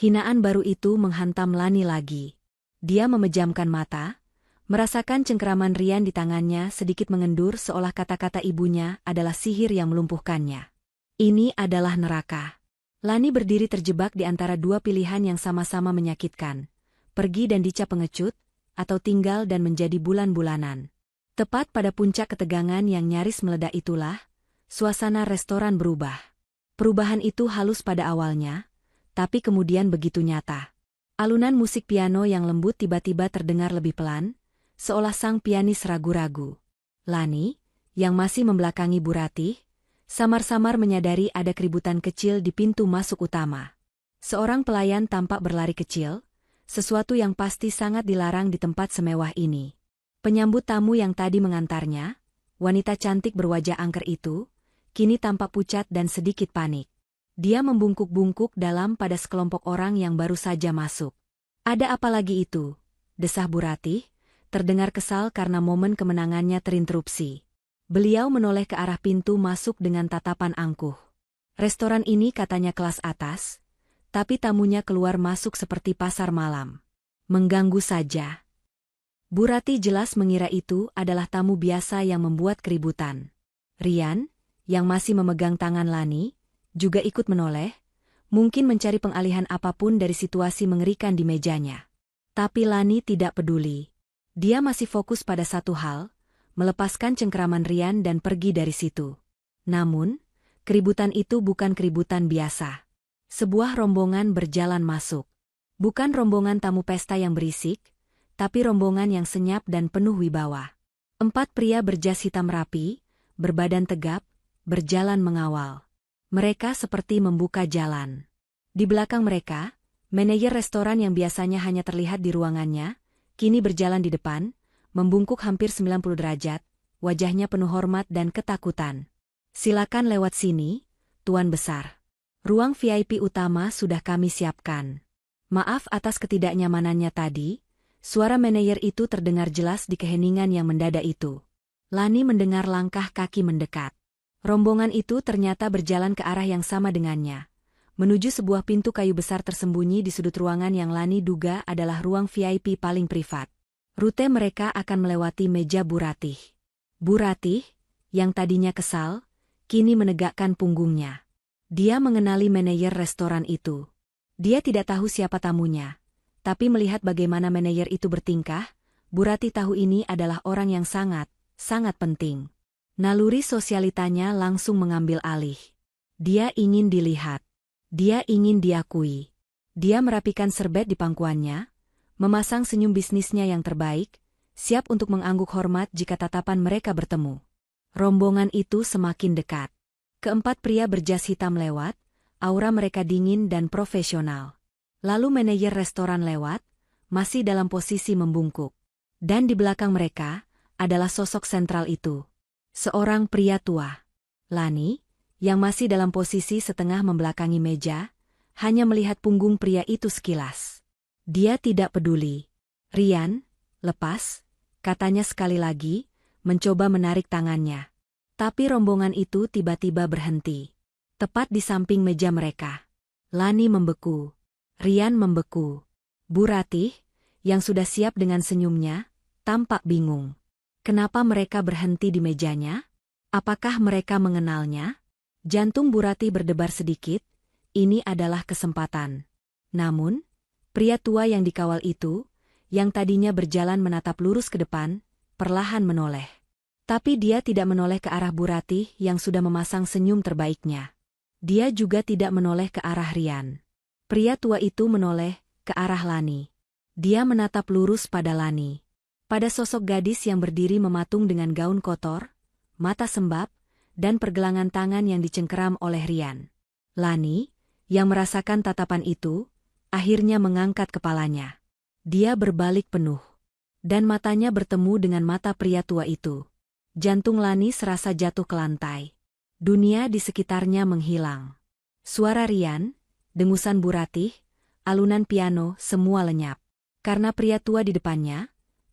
Speaker 1: Hinaan baru itu menghantam Lani lagi. Dia memejamkan mata, merasakan cengkeraman Rian di tangannya sedikit mengendur seolah kata-kata ibunya adalah sihir yang melumpuhkannya. Ini adalah neraka. Lani berdiri terjebak di antara dua pilihan yang sama-sama menyakitkan. Pergi dan dicap pengecut, atau tinggal dan menjadi bulan-bulanan. Tepat pada puncak ketegangan yang nyaris meledak itulah, suasana restoran berubah. Perubahan itu halus pada awalnya, tapi kemudian begitu nyata. Alunan musik piano yang lembut tiba-tiba terdengar lebih pelan, seolah sang pianis ragu-ragu. Lani, yang masih membelakangi Bu Ratih, samar-samar menyadari ada keributan kecil di pintu masuk utama. Seorang pelayan tampak berlari kecil, sesuatu yang pasti sangat dilarang di tempat semewah ini. Penyambut tamu yang tadi mengantarnya, wanita cantik berwajah angker itu, kini tampak pucat dan sedikit panik. Dia membungkuk-bungkuk dalam pada sekelompok orang yang baru saja masuk. "Ada apa lagi itu?" desah Bu Ratih, terdengar kesal karena momen kemenangannya terinterupsi. Beliau menoleh ke arah pintu masuk dengan tatapan angkuh. Restoran ini katanya kelas atas, tapi tamunya keluar masuk seperti pasar malam. Mengganggu saja. Bu Ratih jelas mengira itu adalah tamu biasa yang membuat keributan. Rian, yang masih memegang tangan Lani, juga ikut menoleh, mungkin mencari pengalihan apapun dari situasi mengerikan di mejanya. Tapi Lani tidak peduli. Dia masih fokus pada satu hal, melepaskan cengkeraman Rian dan pergi dari situ. Namun, keributan itu bukan keributan biasa. Sebuah rombongan berjalan masuk. Bukan rombongan tamu pesta yang berisik, tapi rombongan yang senyap dan penuh wibawa. 4 pria berjas hitam rapi, berbadan tegap, berjalan mengawal. Mereka seperti membuka jalan. Di belakang mereka, manajer restoran yang biasanya hanya terlihat di ruangannya, kini berjalan di depan, membungkuk hampir 90 derajat, wajahnya penuh hormat dan ketakutan. "Silakan lewat sini, Tuan Besar. Ruang VIP utama sudah kami siapkan." "Maaf atas ketidaknyamanannya tadi," suara manajer itu terdengar jelas di keheningan yang mendadak itu. Lani mendengar langkah kaki mendekat. Rombongan itu ternyata berjalan ke arah yang sama dengannya, menuju sebuah pintu kayu besar tersembunyi di sudut ruangan yang Lani duga adalah ruang VIP paling privat. Rute mereka akan melewati meja Bu Ratih. Bu Ratih, yang tadinya kesal, kini menegakkan punggungnya. Dia mengenali manajer restoran itu. Dia tidak tahu siapa tamunya, tapi melihat bagaimana manajer itu bertingkah, Bu Ratih tahu ini adalah orang yang sangat, sangat penting. Naluri sosialitanya langsung mengambil alih. Dia ingin dilihat. Dia ingin diakui. Dia merapikan serbet di pangkuannya, memasang senyum bisnisnya yang terbaik, siap untuk mengangguk hormat jika tatapan mereka bertemu. Rombongan itu semakin dekat. Keempat pria berjas hitam lewat, aura mereka dingin dan profesional. Lalu manajer restoran lewat, masih dalam posisi membungkuk. Dan di belakang mereka, adalah sosok sentral itu. Seorang pria tua. Lani, yang masih dalam posisi setengah membelakangi meja, hanya melihat punggung pria itu sekilas. Dia tidak peduli. "Rian, lepas," katanya sekali lagi, mencoba menarik tangannya. Tapi rombongan itu tiba-tiba berhenti. Tepat di samping meja mereka. Lani membeku. Rian membeku. Bu Ratih, yang sudah siap dengan senyumnya, tampak bingung. Kenapa mereka berhenti di mejanya? Apakah mereka mengenalnya? Jantung Bu Ratih berdebar sedikit, ini adalah kesempatan. Namun, pria tua yang dikawal itu, yang tadinya berjalan menatap lurus ke depan, perlahan menoleh. Tapi dia tidak menoleh ke arah Bu Ratih yang sudah memasang senyum terbaiknya. Dia juga tidak menoleh ke arah Rian. Pria tua itu menoleh ke arah Lani. Dia menatap lurus pada Lani. Pada sosok gadis yang berdiri mematung dengan gaun kotor, mata sembab, dan pergelangan tangan yang dicengkeram oleh Rian. Lani, yang merasakan tatapan itu, akhirnya mengangkat kepalanya. Dia berbalik penuh. Dan matanya bertemu dengan mata pria tua itu. Jantung Lani serasa jatuh ke lantai. Dunia di sekitarnya menghilang. Suara Rian, dengusan Bu Ratih, alunan piano, semua lenyap. Karena pria tua di depannya,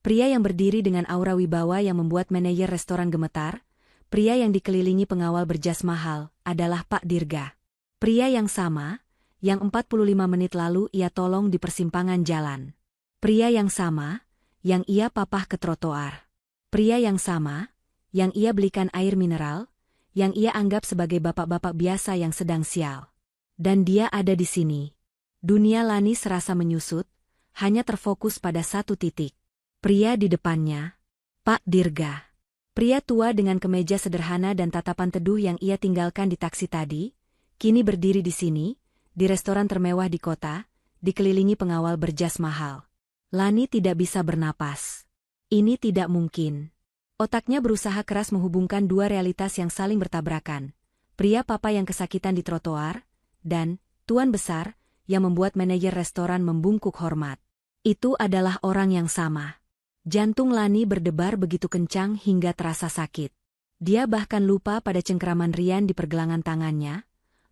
Speaker 1: pria yang berdiri dengan aura wibawa yang membuat manajer restoran gemetar, pria yang dikelilingi pengawal berjas mahal, adalah Pak Dirga. Pria yang sama, yang 45 menit lalu ia tolong di persimpangan jalan. Pria yang sama, yang ia papah ke trotoar. Pria yang sama, yang ia belikan air mineral, yang ia anggap sebagai bapak-bapak biasa yang sedang sial. Dan dia ada di sini. Dunia Lani serasa menyusut, hanya terfokus pada satu titik. Pria di depannya, Pak Dirga. Pria tua dengan kemeja sederhana dan tatapan teduh yang ia tinggalkan di taksi tadi, kini berdiri di sini, di restoran termewah di kota, dikelilingi pengawal berjas mahal. Lani tidak bisa bernapas. Ini tidak mungkin. Otaknya berusaha keras menghubungkan dua realitas yang saling bertabrakan. Pria papa yang kesakitan di trotoar, dan tuan besar, yang membuat manajer restoran membungkuk hormat. Itu adalah orang yang sama. Jantung Lani berdebar begitu kencang hingga terasa sakit. Dia bahkan lupa pada cengkeraman Rian di pergelangan tangannya,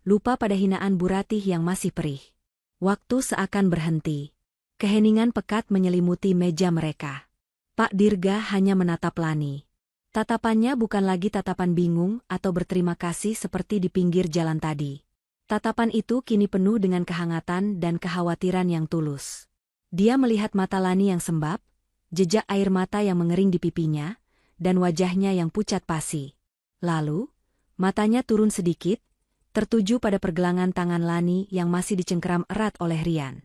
Speaker 1: lupa pada hinaan Bu Ratih yang masih perih. Waktu seakan berhenti. Keheningan pekat menyelimuti meja mereka. Pak Dirga hanya menatap Lani. Tatapannya bukan lagi tatapan bingung atau berterima kasih seperti di pinggir jalan tadi. Tatapan itu kini penuh dengan kehangatan dan kekhawatiran yang tulus. Dia melihat mata Lani yang sembab, jejak air mata yang mengering di pipinya, dan wajahnya yang pucat pasi. Lalu, matanya turun sedikit, tertuju pada pergelangan tangan Lani yang masih dicengkeram erat oleh Rian.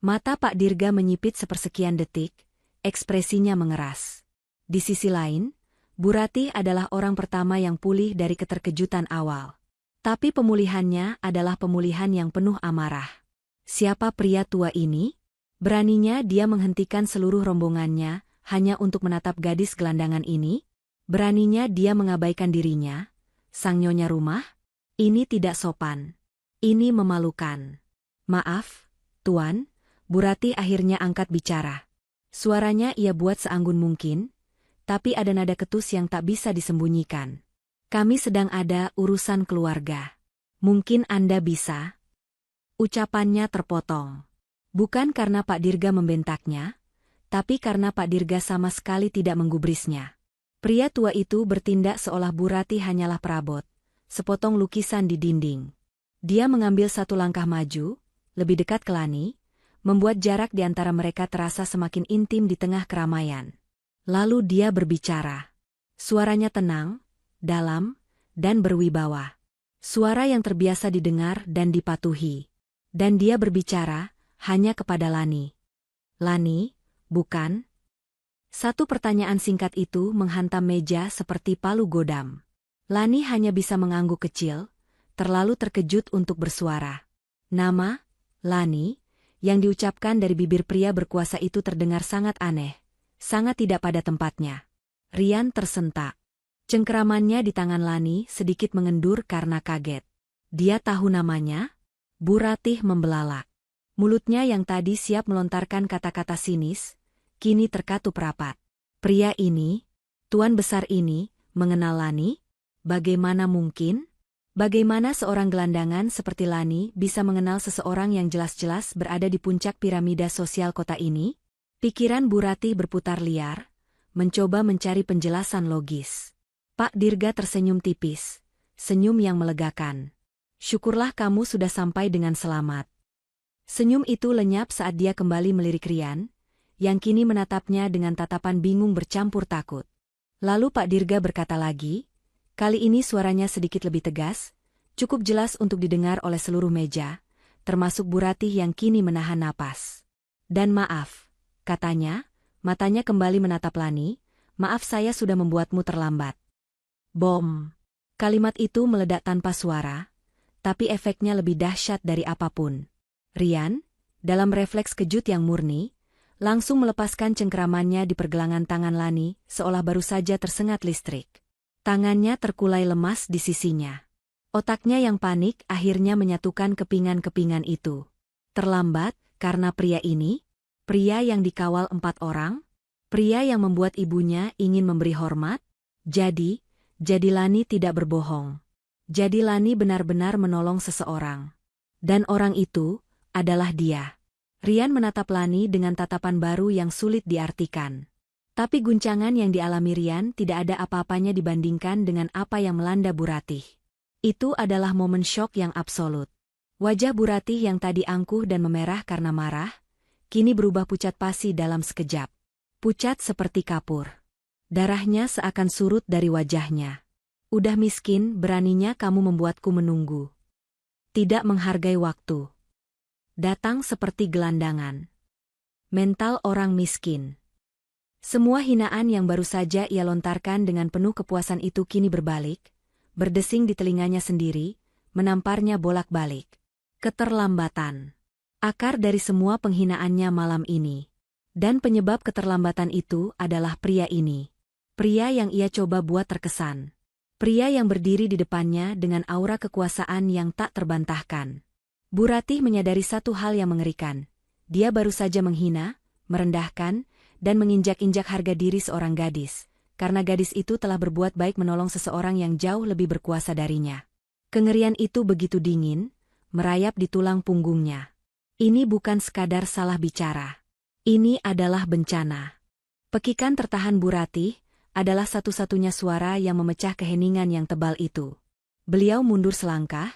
Speaker 1: Mata Pak Dirga menyipit sepersekian detik, ekspresinya mengeras. Di sisi lain, Bu Ratih adalah orang pertama yang pulih dari keterkejutan awal. Tapi pemulihannya adalah pemulihan yang penuh amarah. Siapa pria tua ini? Beraninya dia menghentikan seluruh rombongannya hanya untuk menatap gadis gelandangan ini? Beraninya dia mengabaikan dirinya, sang nyonya rumah? Ini tidak sopan. Ini memalukan. Maaf, Tuan, Bu Ratih akhirnya angkat bicara. Suaranya ia buat seanggun mungkin, tapi ada nada ketus yang tak bisa disembunyikan. Kami sedang ada urusan keluarga. Mungkin Anda bisa? Ucapannya terpotong. Bukan karena Pak Dirga membentaknya, tapi karena Pak Dirga sama sekali tidak menggubrisnya. Pria tua itu bertindak seolah Bu Ratih hanyalah perabot, sepotong lukisan di dinding. Dia mengambil satu langkah maju, lebih dekat ke Lani, membuat jarak di antara mereka terasa semakin intim di tengah keramaian. Lalu dia berbicara. Suaranya tenang, dalam, dan berwibawa. Suara yang terbiasa didengar dan dipatuhi. Dan dia berbicara hanya kepada Lani. Lani, bukan? Satu pertanyaan singkat itu menghantam meja seperti palu godam. Lani hanya bisa mengangguk kecil, terlalu terkejut untuk bersuara. Nama, Lani, yang diucapkan dari bibir pria berkuasa itu terdengar sangat aneh, sangat tidak pada tempatnya. Rian tersentak. Cengkeramannya di tangan Lani sedikit mengendur karena kaget. Dia tahu namanya? Bu Ratih membelalak. Mulutnya yang tadi siap melontarkan kata-kata sinis, kini terkatup rapat. Pria ini, tuan besar ini, mengenal Lani? Bagaimana mungkin? Bagaimana seorang gelandangan seperti Lani bisa mengenal seseorang yang jelas-jelas berada di puncak piramida sosial kota ini? Pikiran Bu Ratih berputar liar, mencoba mencari penjelasan logis. Pak Dirga tersenyum tipis, senyum yang melegakan. Syukurlah kamu sudah sampai dengan selamat. Senyum itu lenyap saat dia kembali melirik Rian, yang kini menatapnya dengan tatapan bingung bercampur takut. Lalu Pak Dirga berkata lagi, kali ini suaranya sedikit lebih tegas, cukup jelas untuk didengar oleh seluruh meja, termasuk Bu Ratih yang kini menahan napas. Dan maaf, katanya, matanya kembali menatap Lani, maaf saya sudah membuatmu terlambat. Bom. Kalimat itu meledak tanpa suara, tapi efeknya lebih dahsyat dari apapun. Rian, dalam refleks kejut yang murni, Langsung melepaskan cengkeramannya di pergelangan tangan Lani, seolah baru saja tersengat listrik. Tangannya terkulai lemas di sisinya. Otaknya yang panik akhirnya menyatukan kepingan-kepingan itu. Terlambat, karena pria ini, pria yang dikawal 4 orang, pria yang membuat ibunya ingin memberi hormat, jadi Lani tidak berbohong. Jadi Lani benar-benar menolong seseorang. Dan orang itu adalah dia. Rian menatap Lani dengan tatapan baru yang sulit diartikan. Tapi guncangan yang dialami Rian tidak ada apa-apanya dibandingkan dengan apa yang melanda Bu Ratih. Itu adalah momen syok yang absolut. Wajah Bu Ratih yang tadi angkuh dan memerah karena marah, kini berubah pucat pasi dalam sekejap. Pucat seperti kapur. Darahnya seakan surut dari wajahnya. Udah miskin, beraninya kamu membuatku menunggu. Tidak menghargai waktu. Datang seperti gelandangan. Mental orang miskin. Semua hinaan yang baru saja ia lontarkan dengan penuh kepuasan itu kini berbalik, berdesing di telinganya sendiri, menamparnya bolak-balik. Keterlambatan. Akar dari semua penghinaannya malam ini. Dan penyebab keterlambatan itu adalah pria ini. Pria yang ia coba buat terkesan. Pria yang berdiri di depannya dengan aura kekuasaan yang tak terbantahkan. Bu Ratih menyadari satu hal yang mengerikan. Dia baru saja menghina, merendahkan, dan menginjak-injak harga diri seorang gadis, karena gadis itu telah berbuat baik menolong seseorang yang jauh lebih berkuasa darinya. Kengerian itu begitu dingin, merayap di tulang punggungnya. Ini bukan sekadar salah bicara. Ini adalah bencana. Pekikan tertahan Bu Ratih adalah satu-satunya suara yang memecah keheningan yang tebal itu. Beliau mundur selangkah,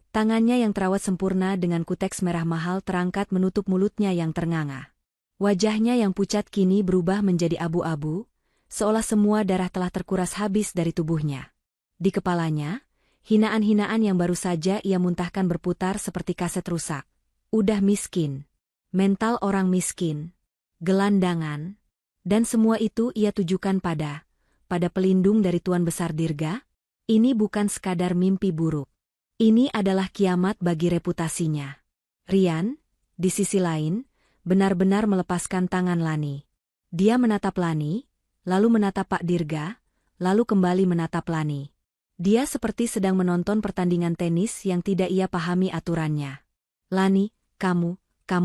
Speaker 1: tangannya yang terawat sempurna dengan kuteks merah mahal terangkat menutup mulutnya yang ternganga. Wajahnya yang pucat kini berubah menjadi abu-abu, seolah semua darah telah terkuras habis dari tubuhnya. Di kepalanya, hinaan-hinaan yang baru saja ia muntahkan berputar seperti kaset rusak. Udah miskin. Mental orang miskin. Gelandangan. Dan semua itu ia tujukan pada pelindung dari Tuan Besar Dirga. Ini bukan sekadar mimpi buruk. Ini adalah kiamat bagi reputasinya. Rian, di sisi lain, benar-benar melepaskan tangan Lani. Dia menatap Lani, lalu menatap Pak Dirga, lalu kembali menatap Lani. Dia seperti sedang menonton pertandingan tenis yang tidak ia pahami aturannya. Lani, kamu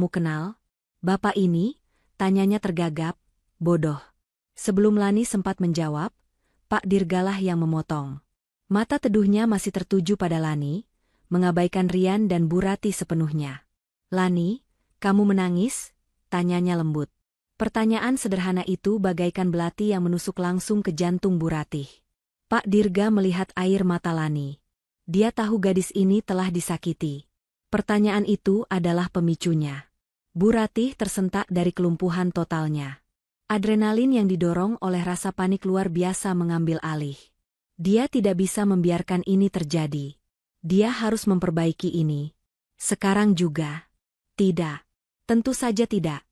Speaker 1: kenal? Bapak ini? Tanyanya tergagap, bodoh. Sebelum Lani sempat menjawab, Pak Dirgalah yang memotong. Mata teduhnya masih tertuju pada Lani, mengabaikan Rian dan Bu Ratih sepenuhnya. Lani, kamu menangis? Tanyanya lembut. Pertanyaan sederhana itu bagaikan belati yang menusuk langsung ke jantung Bu Ratih. Pak Dirga melihat air mata Lani. Dia tahu gadis ini telah disakiti. Pertanyaan itu adalah pemicunya. Bu Ratih tersentak dari kelumpuhan totalnya. Adrenalin yang didorong oleh rasa panik luar biasa mengambil alih. Dia tidak bisa membiarkan ini terjadi. Dia harus memperbaiki ini. Sekarang juga. Tidak. Tentu saja tidak.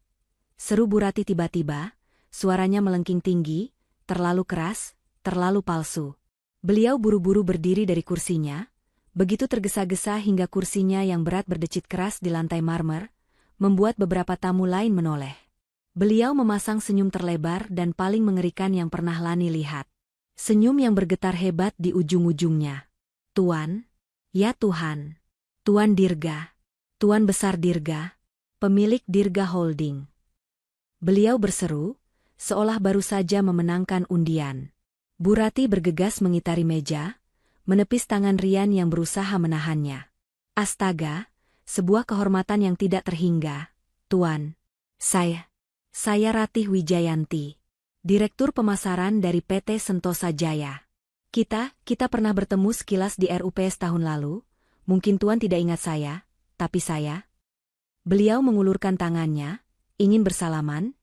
Speaker 1: Seru Bu Ratih tiba-tiba, suaranya melengking tinggi, terlalu keras, terlalu palsu. Beliau buru-buru berdiri dari kursinya, begitu tergesa-gesa hingga kursinya yang berat berdecit keras di lantai marmer, membuat beberapa tamu lain menoleh. Beliau memasang senyum terlebar dan paling mengerikan yang pernah Lani lihat. Senyum yang bergetar hebat di ujung-ujungnya. Tuan, ya Tuhan. Tuan Dirga. Tuan Besar Dirga. Pemilik Dirga Holding. Beliau berseru, seolah baru saja memenangkan undian. Bu Ratih bergegas mengitari meja, menepis tangan Rian yang berusaha menahannya. Astaga, sebuah kehormatan yang tidak terhingga. Tuan, saya Ratih Wijayanti. Direktur Pemasaran dari PT Sentosa Jaya. Kita pernah bertemu sekilas di RUPS tahun lalu, mungkin Tuan tidak ingat saya, tapi saya. Beliau mengulurkan tangannya, ingin bersalaman,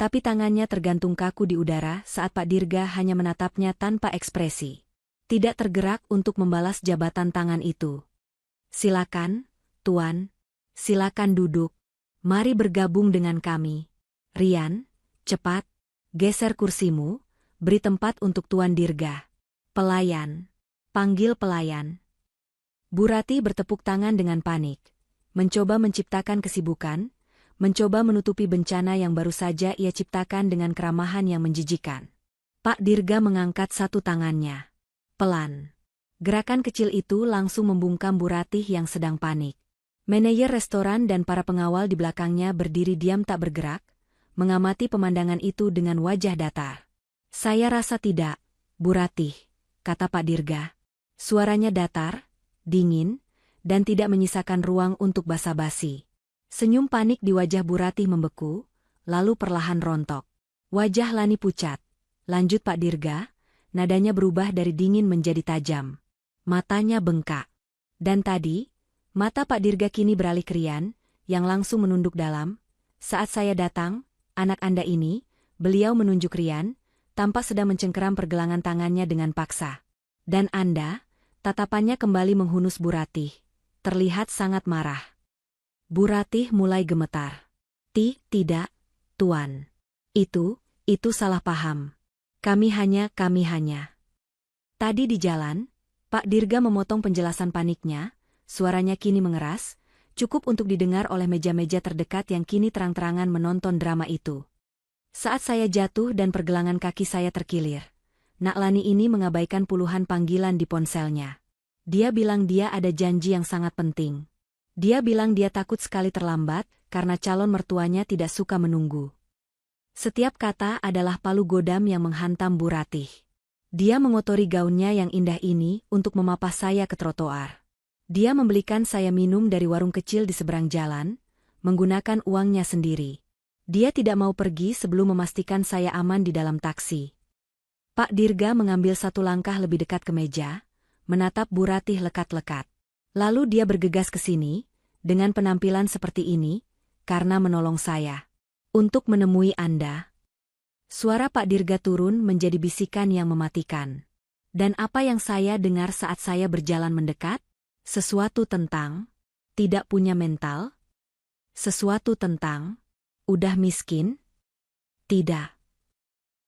Speaker 1: tapi tangannya tergantung kaku di udara saat Pak Dirga hanya menatapnya tanpa ekspresi. Tidak tergerak untuk membalas jabatan tangan itu. Silakan, Tuan. Silakan duduk. Mari bergabung dengan kami. Rian, cepat. Geser kursimu, beri tempat untuk Tuan Dirga. Pelayan. Panggil pelayan. Bu Ratih bertepuk tangan dengan panik. Mencoba menciptakan kesibukan, mencoba menutupi bencana yang baru saja ia ciptakan dengan keramahan yang menjijikan. Pak Dirga mengangkat satu tangannya. Pelan. Gerakan kecil itu langsung membungkam Bu Ratih yang sedang panik. Manajer restoran dan para pengawal di belakangnya berdiri diam tak bergerak, mengamati pemandangan itu dengan wajah datar. Saya rasa tidak, Bu Ratih, kata Pak Dirga. Suaranya datar, dingin, dan tidak menyisakan ruang untuk basa-basi. Senyum panik di wajah Bu Ratih membeku, lalu perlahan rontok. Wajah Lani pucat. Lanjut Pak Dirga, nadanya berubah dari dingin menjadi tajam. Matanya bengkak. Dan tadi, mata Pak Dirga kini beralih ke Rian, yang langsung menunduk dalam. Saat saya datang, anak Anda ini, beliau menunjuk Rian, tampak sedang mencengkeram pergelangan tangannya dengan paksa. Dan Anda, tatapannya kembali menghunus Bu Ratih. Terlihat sangat marah. Bu Ratih mulai gemetar. Tidak, Tuan. Itu salah paham. Kami hanya. Tadi di jalan, Pak Dirga memotong penjelasan paniknya, suaranya kini mengeras, cukup untuk didengar oleh meja-meja terdekat yang kini terang-terangan menonton drama itu. Saat saya jatuh dan pergelangan kaki saya terkilir, Nak Lani ini mengabaikan puluhan panggilan di ponselnya. Dia bilang dia ada janji yang sangat penting. Dia bilang dia takut sekali terlambat, karena calon mertuanya tidak suka menunggu. Setiap kata adalah palu godam yang menghantam Bu Ratih. Dia mengotori gaunnya yang indah ini untuk memapah saya ke trotoar. Dia membelikan saya minum dari warung kecil di seberang jalan, menggunakan uangnya sendiri. Dia tidak mau pergi sebelum memastikan saya aman di dalam taksi. Pak Dirga mengambil satu langkah lebih dekat ke meja, menatap Bu Ratih lekat-lekat. Lalu dia bergegas ke sini, dengan penampilan seperti ini, karena menolong saya. Untuk menemui Anda. Suara Pak Dirga turun menjadi bisikan yang mematikan. Dan apa yang saya dengar saat saya berjalan mendekat? Sesuatu tentang tidak punya mental? Sesuatu tentang udah miskin? Tidak.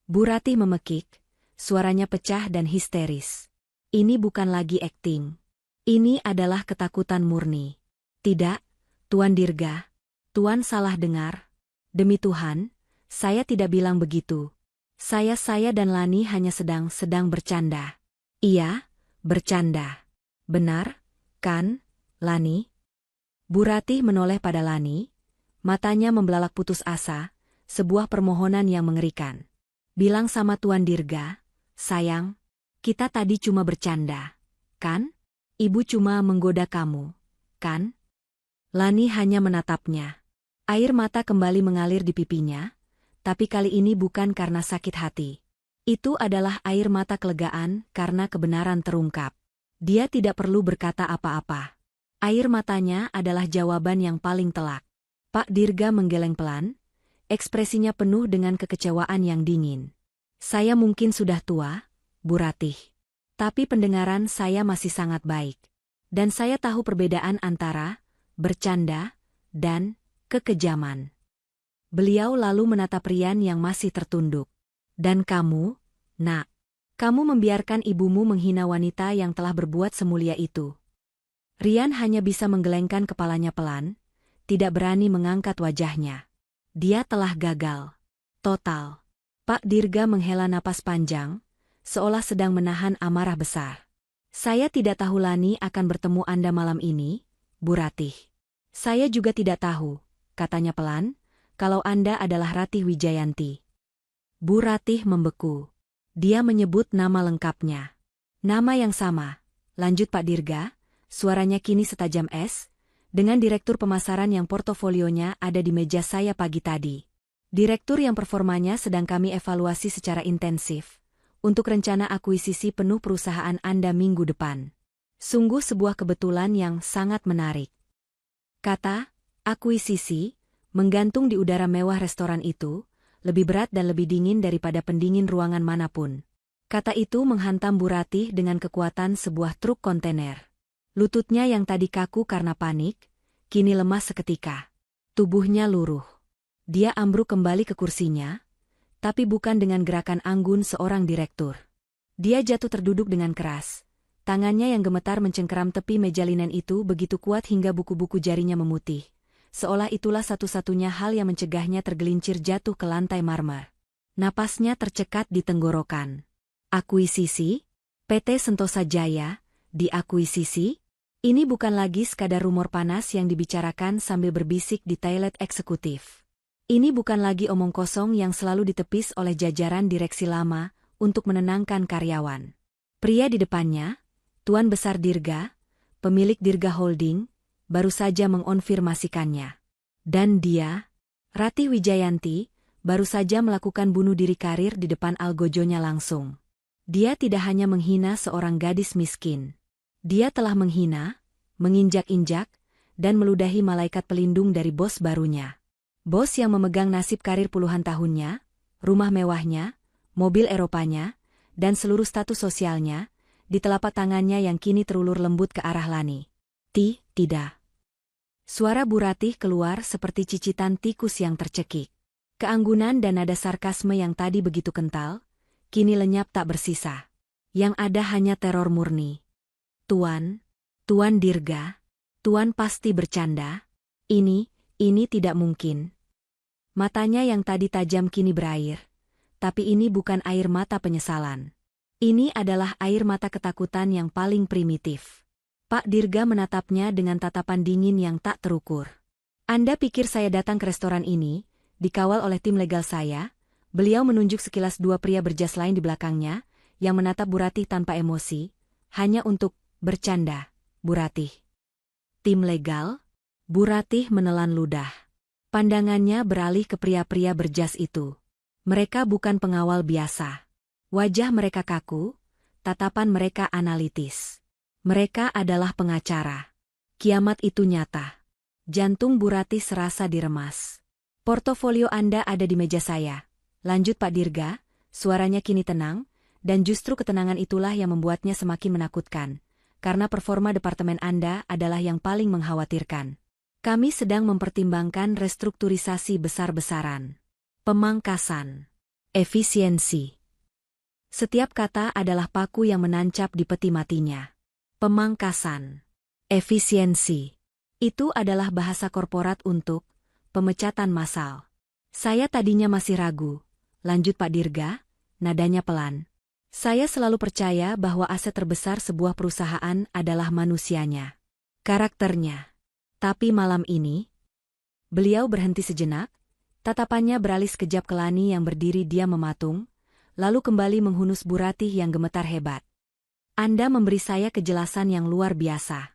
Speaker 1: Bu Ratih memekik, suaranya pecah dan histeris. Ini bukan lagi akting. Ini adalah ketakutan murni. Tidak, Tuan Dirga. Tuan salah dengar. Demi Tuhan, saya tidak bilang begitu. Saya dan Lani hanya sedang bercanda. Iya, bercanda. Benar, kan, Lani? Bu Ratih menoleh pada Lani, matanya membelalak putus asa, sebuah permohonan yang mengerikan. Bilang sama Tuan Dirga, sayang, kita tadi cuma bercanda, kan? Ibu cuma menggoda kamu, kan? Lani hanya menatapnya. Air mata kembali mengalir di pipinya, tapi kali ini bukan karena sakit hati. Itu adalah air mata kelegaan karena kebenaran terungkap. Dia tidak perlu berkata apa-apa. Air matanya adalah jawaban yang paling telak. Pak Dirga menggeleng pelan, ekspresinya penuh dengan kekecewaan yang dingin. Saya mungkin sudah tua, Bu Ratih. Tapi pendengaran saya masih sangat baik. Dan saya tahu perbedaan antara bercanda dan kekejaman. Beliau lalu menatap Rian yang masih tertunduk. Dan kamu, Nak, kamu membiarkan ibumu menghina wanita yang telah berbuat semulia itu. Rian hanya bisa menggelengkan kepalanya pelan, tidak berani mengangkat wajahnya. Dia telah gagal. Total. Pak Dirga menghela napas panjang, seolah sedang menahan amarah besar. Saya tidak tahu Lani akan bertemu Anda malam ini, Bu Ratih. Saya juga tidak tahu, katanya pelan, kalau Anda adalah Ratih Wijayanti. Bu Ratih membeku. Dia menyebut nama lengkapnya. Nama yang sama, lanjut Pak Dirga, suaranya kini setajam es, dengan direktur pemasaran yang portofolionya ada di meja saya pagi tadi. Direktur yang performanya sedang kami evaluasi secara intensif, untuk rencana akuisisi penuh perusahaan Anda minggu depan. Sungguh sebuah kebetulan yang sangat menarik. Kata, akuisisi, menggantung di udara mewah restoran itu, lebih berat dan lebih dingin daripada pendingin ruangan manapun. Kata itu menghantam Bu Ratih dengan kekuatan sebuah truk kontainer. Lututnya yang tadi kaku karena panik, kini lemas seketika. Tubuhnya luruh. Dia ambruk kembali ke kursinya, tapi bukan dengan gerakan anggun seorang direktur. Dia jatuh terduduk dengan keras. Tangannya yang gemetar mencengkeram tepi meja linen itu begitu kuat hingga buku-buku jarinya memutih. seolah itulah satu-satunya hal yang mencegahnya tergelincir jatuh ke lantai marmer. Napasnya tercekat di tenggorokan. Akuisisi? PT Sentosa Jaya, diakuisisi? Ini bukan lagi sekadar rumor panas yang dibicarakan sambil berbisik di toilet eksekutif. Ini bukan lagi omong kosong yang selalu ditepis oleh jajaran direksi lama untuk menenangkan karyawan. Pria di depannya, Tuan Besar Dirga, pemilik Dirga Holding, baru saja mengonfirmasikannya. Dan dia, Ratih Wijayanti, baru saja melakukan bunuh diri karir di depan algojonya langsung. Dia tidak hanya menghina seorang gadis miskin. Dia telah menghina, menginjak-injak, dan meludahi malaikat pelindung dari bos barunya. Bos yang memegang nasib karir puluhan tahunnya, rumah mewahnya, mobil Eropanya, dan seluruh status sosialnya, di telapak tangannya yang kini terulur lembut ke arah Lani. Tidak. Suara Bu Ratih keluar seperti cicitan tikus yang tercekik. Keanggunan dan nada sarkasme yang tadi begitu kental, kini lenyap tak bersisa. Yang ada hanya teror murni. Tuan Dirga, Tuan pasti bercanda. Ini tidak mungkin. Matanya yang tadi tajam kini berair. Tapi ini bukan air mata penyesalan. Ini adalah air mata ketakutan yang paling primitif. Pak Dirga menatapnya dengan tatapan dingin yang tak terukur. Anda pikir saya datang ke restoran ini, dikawal oleh tim legal saya? Beliau menunjuk sekilas dua pria berjas lain di belakangnya, yang menatap Bu Ratih tanpa emosi, hanya untuk bercanda, Bu Ratih. Tim legal? Bu Ratih menelan ludah. Pandangannya beralih ke pria-pria berjas itu. Mereka bukan pengawal biasa. Wajah mereka kaku, tatapan mereka analitis. Mereka adalah pengacara. Kiamat itu nyata. Jantung Bu Ratih serasa diremas. Portofolio Anda ada di meja saya. Lanjut Pak Dirga, suaranya kini tenang, dan justru ketenangan itulah yang membuatnya semakin menakutkan. Karena performa departemen Anda adalah yang paling mengkhawatirkan. Kami sedang mempertimbangkan restrukturisasi besar-besaran. Pemangkasan. Efisiensi. Setiap kata adalah paku yang menancap di peti matinya. Pemangkasan. Efisiensi. Itu adalah bahasa korporat untuk pemecatan massal. Saya tadinya masih ragu. Lanjut Pak Dirga, nadanya pelan. Saya selalu percaya bahwa aset terbesar sebuah perusahaan adalah manusianya. Karakternya. Tapi malam ini, beliau berhenti sejenak, tatapannya beralih sekejap ke Lani yang berdiri diam mematung, lalu kembali menghunus Bu Ratih yang gemetar hebat. Anda memberi saya kejelasan yang luar biasa.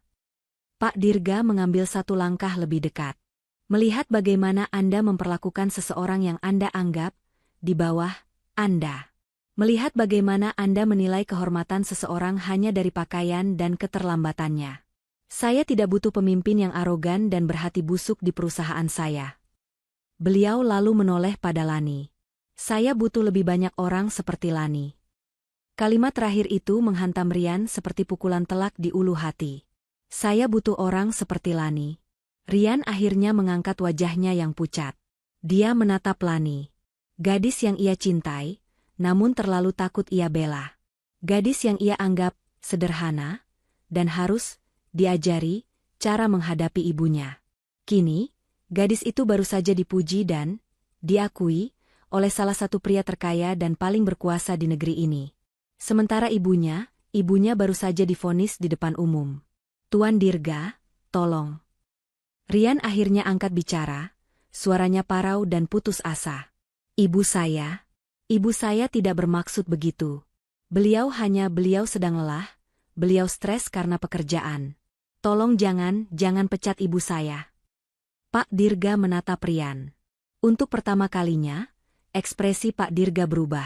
Speaker 1: Pak Dirga mengambil satu langkah lebih dekat. Melihat bagaimana Anda memperlakukan seseorang yang Anda anggap di bawah Anda. Melihat bagaimana Anda menilai kehormatan seseorang hanya dari pakaian dan keterlambatannya. Saya tidak butuh pemimpin yang arogan dan berhati busuk di perusahaan saya. Beliau lalu menoleh pada Lani. Saya butuh lebih banyak orang seperti Lani. Kalimat terakhir itu menghantam Rian seperti pukulan telak di ulu hati. Saya butuh orang seperti Lani. Rian akhirnya mengangkat wajahnya yang pucat. Dia menatap Lani. Gadis yang ia cintai, namun terlalu takut ia bela. Gadis yang ia anggap sederhana, dan harus diajari cara menghadapi ibunya. Kini, gadis itu baru saja dipuji dan diakui oleh salah satu pria terkaya dan paling berkuasa di negeri ini. Sementara ibunya baru saja divonis di depan umum. Tuan Dirga, tolong. Rian akhirnya angkat bicara, suaranya parau dan putus asa. Ibu saya tidak bermaksud begitu. Beliau sedang lelah, beliau stres karena pekerjaan. Tolong jangan pecat ibu saya. Pak Dirga menatap Rian. Untuk pertama kalinya, ekspresi Pak Dirga berubah.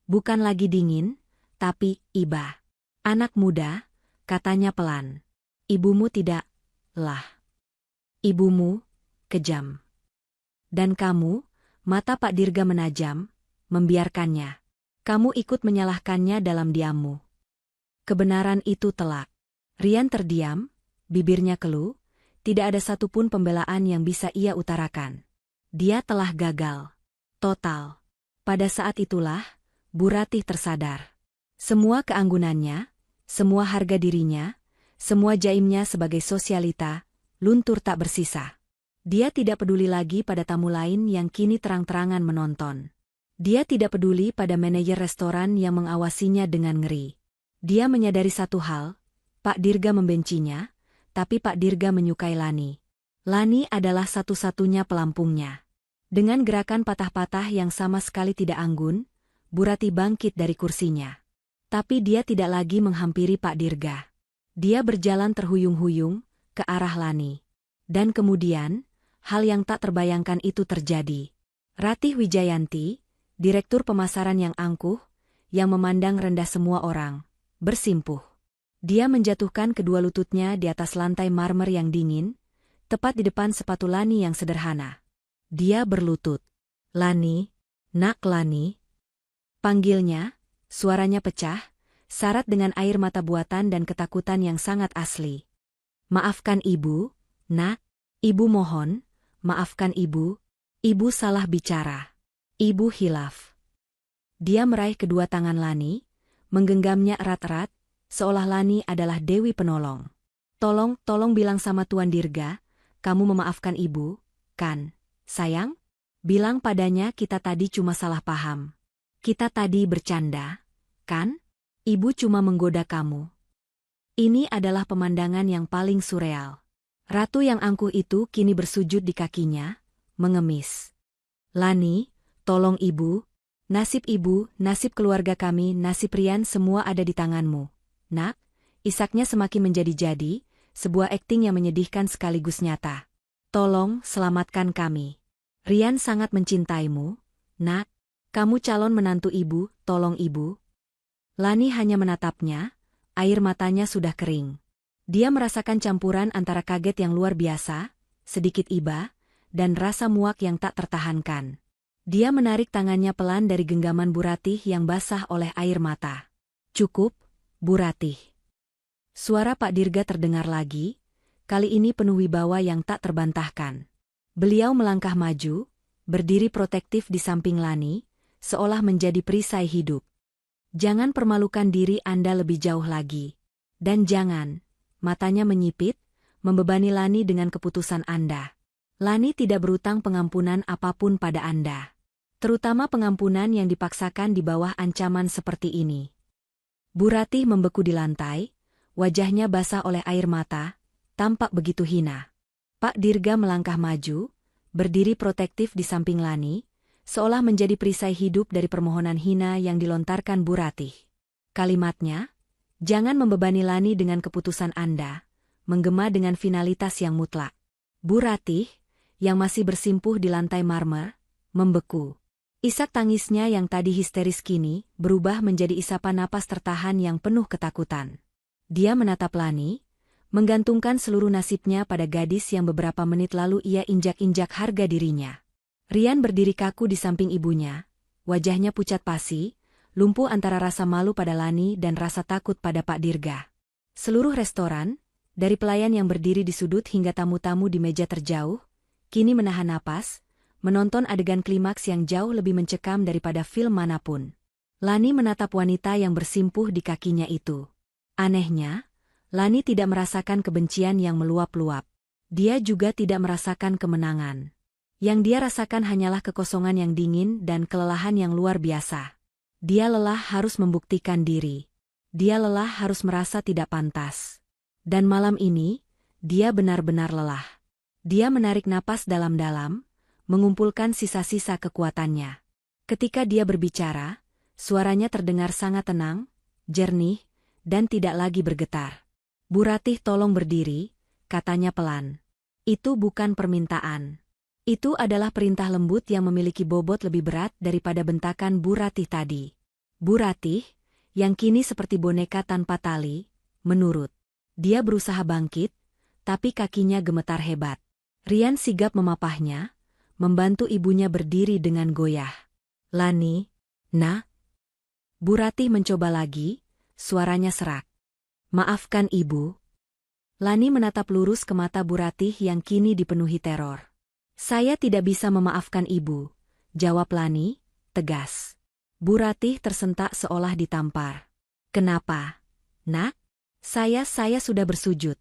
Speaker 1: Bukan lagi dingin, tapi iba. Anak muda, katanya pelan. Ibumu tidak lah. Ibumu kejam. Dan kamu, mata Pak Dirga menajam, membiarkannya. Kamu ikut menyalahkannya dalam diammu. Kebenaran itu telak. Rian terdiam, bibirnya keluh, tidak ada satupun pembelaan yang bisa ia utarakan. Dia telah gagal. Total. Pada saat itulah, Bu Ratih tersadar. Semua keanggunannya, semua harga dirinya, semua jaimnya sebagai sosialita, luntur tak bersisa. Dia tidak peduli lagi pada tamu lain yang kini terang-terangan menonton. Dia tidak peduli pada manajer restoran yang mengawasinya dengan ngeri. Dia menyadari satu hal, Pak Dirga membencinya, tapi Pak Dirga menyukai Lani. Lani adalah satu-satunya pelampungnya. Dengan gerakan patah-patah yang sama sekali tidak anggun, Bu Ratih bangkit dari kursinya. Tapi dia tidak lagi menghampiri Pak Dirga. Dia berjalan terhuyung-huyung ke arah Lani. Dan kemudian, hal yang tak terbayangkan itu terjadi. Ratih Wijayanti, direktur pemasaran yang angkuh, yang memandang rendah semua orang, bersimpuh. Dia menjatuhkan kedua lututnya di atas lantai marmer yang dingin, tepat di depan sepatu Lani yang sederhana. Dia berlutut. "Lani, nak Lani." Panggilnya, suaranya pecah, syarat dengan air mata buatan dan ketakutan yang sangat asli. "Maafkan ibu, nak. Ibu mohon, maafkan ibu. Ibu salah bicara. Ibu hilaf." Dia meraih kedua tangan Lani, menggenggamnya erat-erat, seolah Lani adalah dewi penolong. Tolong bilang sama Tuan Dirga, kamu memaafkan ibu, kan, sayang? Bilang padanya kita tadi cuma salah paham. Kita tadi bercanda, kan? Ibu cuma menggoda kamu." Ini adalah pemandangan yang paling surreal. Ratu yang angkuh itu kini bersujud di kakinya, mengemis. "Lani, tolong ibu. Nasib ibu, nasib keluarga kami, nasib Rian semua ada di tanganmu. Nak." Isaknya semakin menjadi-jadi, sebuah akting yang menyedihkan sekaligus nyata. "Tolong, selamatkan kami. Rian sangat mencintaimu, nak. Kamu calon menantu ibu, tolong ibu." Lani hanya menatapnya, air matanya sudah kering. Dia merasakan campuran antara kaget yang luar biasa, sedikit iba, dan rasa muak yang tak tertahankan. Dia menarik tangannya pelan dari genggaman Bu Ratih yang basah oleh air mata. "Cukup, Bu Ratih." Suara Pak Dirga terdengar lagi, kali ini penuh wibawa yang tak terbantahkan. Beliau melangkah maju, berdiri protektif di samping Lani, seolah menjadi perisai hidup. "Jangan permalukan diri Anda lebih jauh lagi. Dan jangan," matanya menyipit, "membebani Lani dengan keputusan Anda. Lani tidak berutang pengampunan apapun pada Anda. Terutama pengampunan yang dipaksakan di bawah ancaman seperti ini." Bu Ratih membeku di lantai, wajahnya basah oleh air mata, tampak begitu hina. Pak Dirga melangkah maju, berdiri protektif di samping Lani, seolah menjadi perisai hidup dari permohonan hina yang dilontarkan Bu Ratih. Kalimatnya, "Jangan membebani Lani dengan keputusan Anda," menggema dengan finalitas yang mutlak. Bu Ratih, yang masih bersimpuh di lantai marmer, membeku. Isak tangisnya yang tadi histeris kini berubah menjadi isapan napas tertahan yang penuh ketakutan. Dia menatap Lani, menggantungkan seluruh nasibnya pada gadis yang beberapa menit lalu ia injak-injak harga dirinya. Rian berdiri kaku di samping ibunya, wajahnya pucat pasi, lumpuh antara rasa malu pada Lani dan rasa takut pada Pak Dirga. Seluruh restoran, dari pelayan yang berdiri di sudut hingga tamu-tamu di meja terjauh, kini menahan napas, menonton adegan klimaks yang jauh lebih mencekam daripada film manapun. Lani menatap wanita yang bersimpuh di kakinya itu. Anehnya, Lani tidak merasakan kebencian yang meluap-luap. Dia juga tidak merasakan kemenangan. Yang dia rasakan hanyalah kekosongan yang dingin dan kelelahan yang luar biasa. Dia lelah harus membuktikan diri. Dia lelah harus merasa tidak pantas. Dan malam ini, dia benar-benar lelah. Dia menarik napas dalam-dalam, mengumpulkan sisa-sisa kekuatannya. Ketika dia berbicara, suaranya terdengar sangat tenang, jernih, dan tidak lagi bergetar. "Bu Ratih tolong berdiri," katanya pelan. "Itu bukan permintaan. Itu adalah perintah lembut yang memiliki bobot lebih berat daripada bentakan Bu Ratih tadi." Bu Ratih, yang kini seperti boneka tanpa tali, menurut. Dia berusaha bangkit, tapi kakinya gemetar hebat. Rian sigap memapahnya, membantu ibunya berdiri dengan goyah. "Lani, nak." Bu Ratih mencoba lagi, suaranya serak. "Maafkan ibu." Lani menatap lurus ke mata Bu Ratih yang kini dipenuhi teror. "Saya tidak bisa memaafkan ibu," jawab Lani, tegas. Bu Ratih tersentak seolah ditampar. "Kenapa, nak?" Saya sudah bersujud,"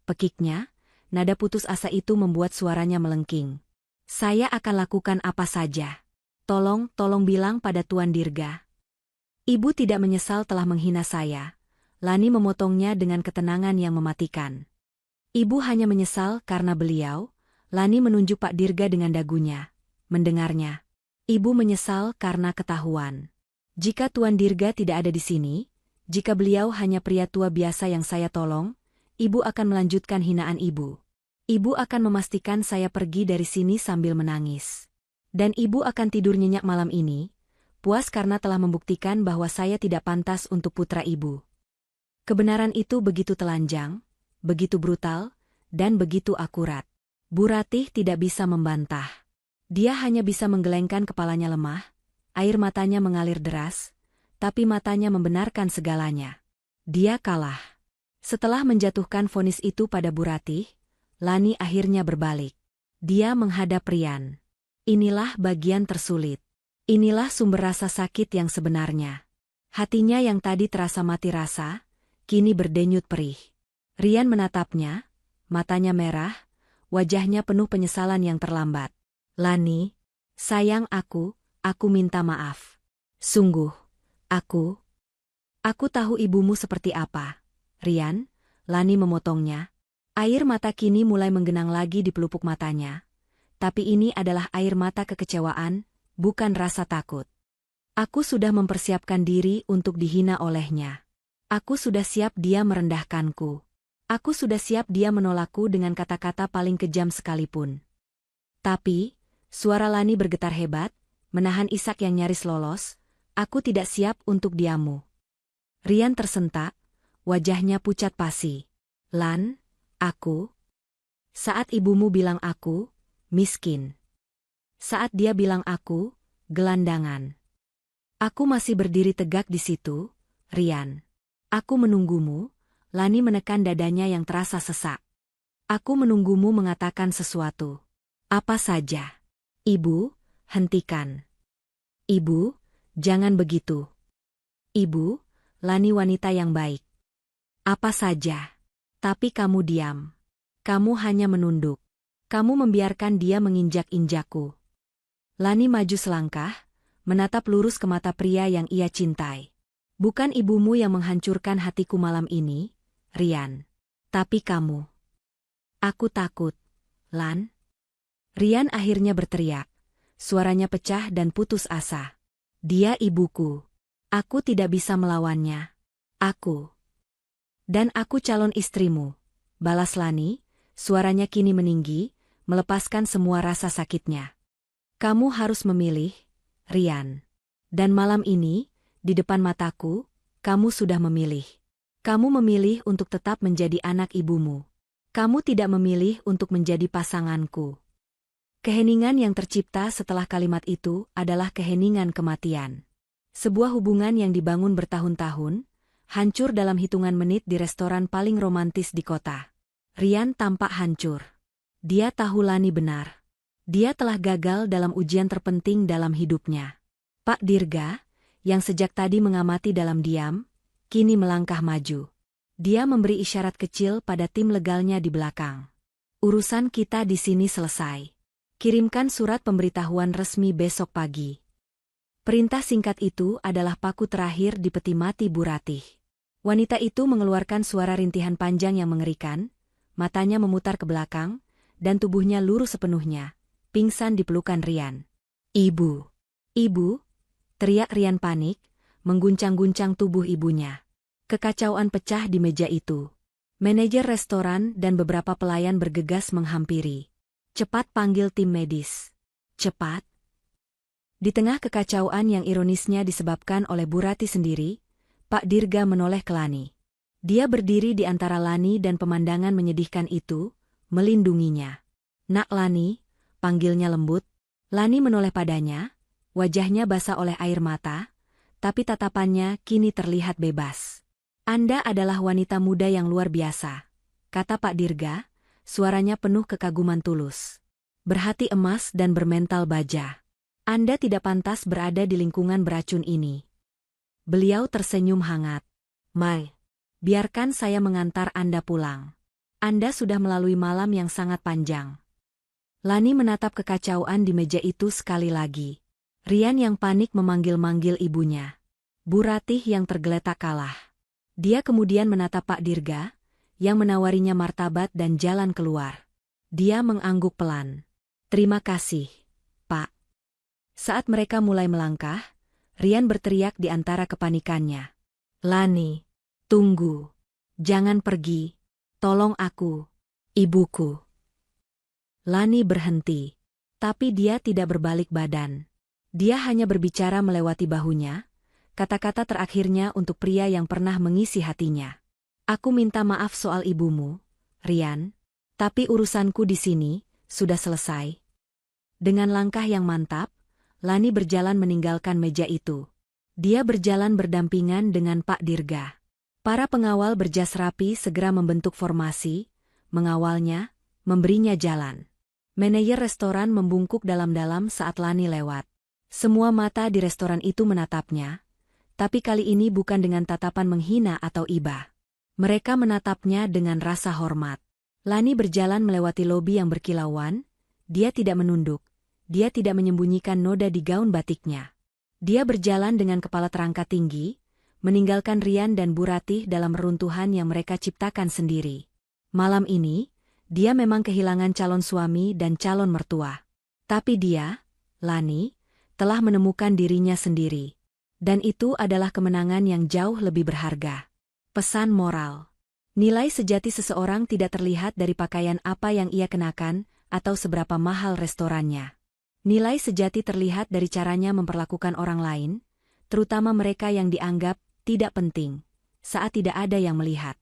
Speaker 1: pekiknya, nada putus asa itu membuat suaranya melengking. Saya akan lakukan apa saja. Tolong bilang pada Tuan Dirga. Ibu tidak menyesal telah menghina saya. Lani memotongnya dengan ketenangan yang mematikan. Ibu hanya menyesal karena beliau. Lani menunjuk Pak Dirga dengan dagunya. Mendengarnya. Ibu menyesal karena ketahuan. Jika Tuan Dirga tidak ada di sini, jika beliau hanya pria tua biasa yang saya tolong, ibu akan melanjutkan hinaan ibu. Ibu akan memastikan saya pergi dari sini sambil menangis. Dan ibu akan tidur nyenyak malam ini, puas karena telah membuktikan bahwa saya tidak pantas untuk putra ibu. Kebenaran itu begitu telanjang, begitu brutal, dan begitu akurat. Bu Ratih tidak bisa membantah. Dia hanya bisa menggelengkan kepalanya lemah, air matanya mengalir deras, tapi matanya membenarkan segalanya. Dia kalah. Setelah menjatuhkan vonis itu pada Bu Ratih, Lani akhirnya berbalik. Dia menghadap Rian. Inilah bagian tersulit. Inilah sumber rasa sakit yang sebenarnya. Hatinya yang tadi terasa mati rasa, kini berdenyut perih. Rian menatapnya, matanya merah, wajahnya penuh penyesalan yang terlambat. Lani, sayang aku minta maaf. Sungguh, aku tahu ibumu seperti apa. Rian, Lani memotongnya. Air mata kini mulai menggenang lagi di pelupuk matanya. Tapi ini adalah air mata kekecewaan, bukan rasa takut. Aku sudah mempersiapkan diri untuk dihina olehnya. Aku sudah siap dia merendahkanku. Aku sudah siap dia menolakku dengan kata-kata paling kejam sekalipun. Tapi, suara Lani bergetar hebat, menahan isak yang nyaris lolos. Aku tidak siap untuk diamu. Rian tersentak, wajahnya pucat pasi. Lan, saat ibumu bilang aku, miskin. Saat dia bilang aku, gelandangan. Aku masih berdiri tegak di situ, Rian. Aku menunggumu, Lani menekan dadanya yang terasa sesak. Aku menunggumu mengatakan sesuatu. Apa saja. Ibu, hentikan. Ibu, jangan begitu. Ibu, Lani wanita yang baik. Apa saja. Tapi kamu diam. Kamu hanya menunduk. Kamu membiarkan dia menginjak-injakku. Lani maju selangkah, menatap lurus ke mata pria yang ia cintai. Bukan ibumu yang menghancurkan hatiku malam ini, Rian. Tapi kamu. Aku takut, Lan. Rian akhirnya berteriak. Suaranya pecah dan putus asa. Dia ibuku. Aku tidak bisa melawannya. Dan aku calon istrimu. Balas Lani, suaranya kini meninggi, melepaskan semua rasa sakitnya. Kamu harus memilih, Rian. Dan malam ini, di depan mataku, kamu sudah memilih. Kamu memilih untuk tetap menjadi anak ibumu. Kamu tidak memilih untuk menjadi pasanganku. Keheningan yang tercipta setelah kalimat itu adalah keheningan kematian. Sebuah hubungan yang dibangun bertahun-tahun, hancur dalam hitungan menit di restoran paling romantis di kota. Rian tampak hancur. Dia tahu Lani benar. Dia telah gagal dalam ujian terpenting dalam hidupnya. Pak Dirga, yang sejak tadi mengamati dalam diam, kini melangkah maju. Dia memberi isyarat kecil pada tim legalnya di belakang. Urusan kita di sini selesai. Kirimkan surat pemberitahuan resmi besok pagi. Perintah singkat itu adalah paku terakhir di peti mati Bu Ratih. Wanita itu mengeluarkan suara rintihan panjang yang mengerikan, matanya memutar ke belakang, dan tubuhnya lurus sepenuhnya, pingsan di pelukan Rian. Ibu! Ibu! Teriak Rian panik, mengguncang-guncang tubuh ibunya. Kekacauan pecah di meja itu. Manajer restoran dan beberapa pelayan bergegas menghampiri. Cepat panggil tim medis. Cepat! Di tengah kekacauan yang ironisnya disebabkan oleh Bu Ratih sendiri, Pak Dirga menoleh ke Lani. Dia berdiri di antara Lani dan pemandangan menyedihkan itu, melindunginya. Nak Lani, panggilnya lembut. Lani menoleh padanya, wajahnya basah oleh air mata, tapi tatapannya kini terlihat bebas. Anda adalah wanita muda yang luar biasa, kata Pak Dirga, suaranya penuh kekaguman tulus. Berhati emas dan bermental baja. Anda tidak pantas berada di lingkungan beracun ini. Beliau tersenyum hangat. Mai, biarkan saya mengantar Anda pulang. Anda sudah melalui malam yang sangat panjang. Lani menatap kekacauan di meja itu sekali lagi. Rian yang panik memanggil-manggil ibunya. Bu Ratih yang tergeletak kalah. Dia kemudian menatap Pak Dirga, yang menawarinya martabat dan jalan keluar. Dia mengangguk pelan. Terima kasih, Pak. Saat mereka mulai melangkah, Rian berteriak di antara kepanikannya. Lani, tunggu. Jangan pergi. Tolong aku. Ibuku. Lani berhenti. Tapi dia tidak berbalik badan. Dia hanya berbicara melewati bahunya, kata-kata terakhirnya untuk pria yang pernah mengisi hatinya. Aku minta maaf soal ibumu, Rian, tapi urusanku di sini sudah selesai. Dengan langkah yang mantap, Lani berjalan meninggalkan meja itu. Dia berjalan berdampingan dengan Pak Dirga. Para pengawal berjas rapi segera membentuk formasi, mengawalnya, memberinya jalan. Manajer restoran membungkuk dalam-dalam saat Lani lewat. Semua mata di restoran itu menatapnya, tapi kali ini bukan dengan tatapan menghina atau iba. Mereka menatapnya dengan rasa hormat. Lani berjalan melewati lobi yang berkilauan, dia tidak menunduk, dia tidak menyembunyikan noda di gaun batiknya. Dia berjalan dengan kepala terangkat tinggi, meninggalkan Rian dan Bu Ratih dalam reruntuhan yang mereka ciptakan sendiri. Malam ini, dia memang kehilangan calon suami dan calon mertua. Tapi dia, Lani, telah menemukan dirinya sendiri. Dan itu adalah kemenangan yang jauh lebih berharga. Pesan moral. Nilai sejati seseorang tidak terlihat dari pakaian apa yang ia kenakan atau seberapa mahal restorannya. Nilai sejati terlihat dari caranya memperlakukan orang lain, terutama mereka yang dianggap tidak penting, saat tidak ada yang melihat.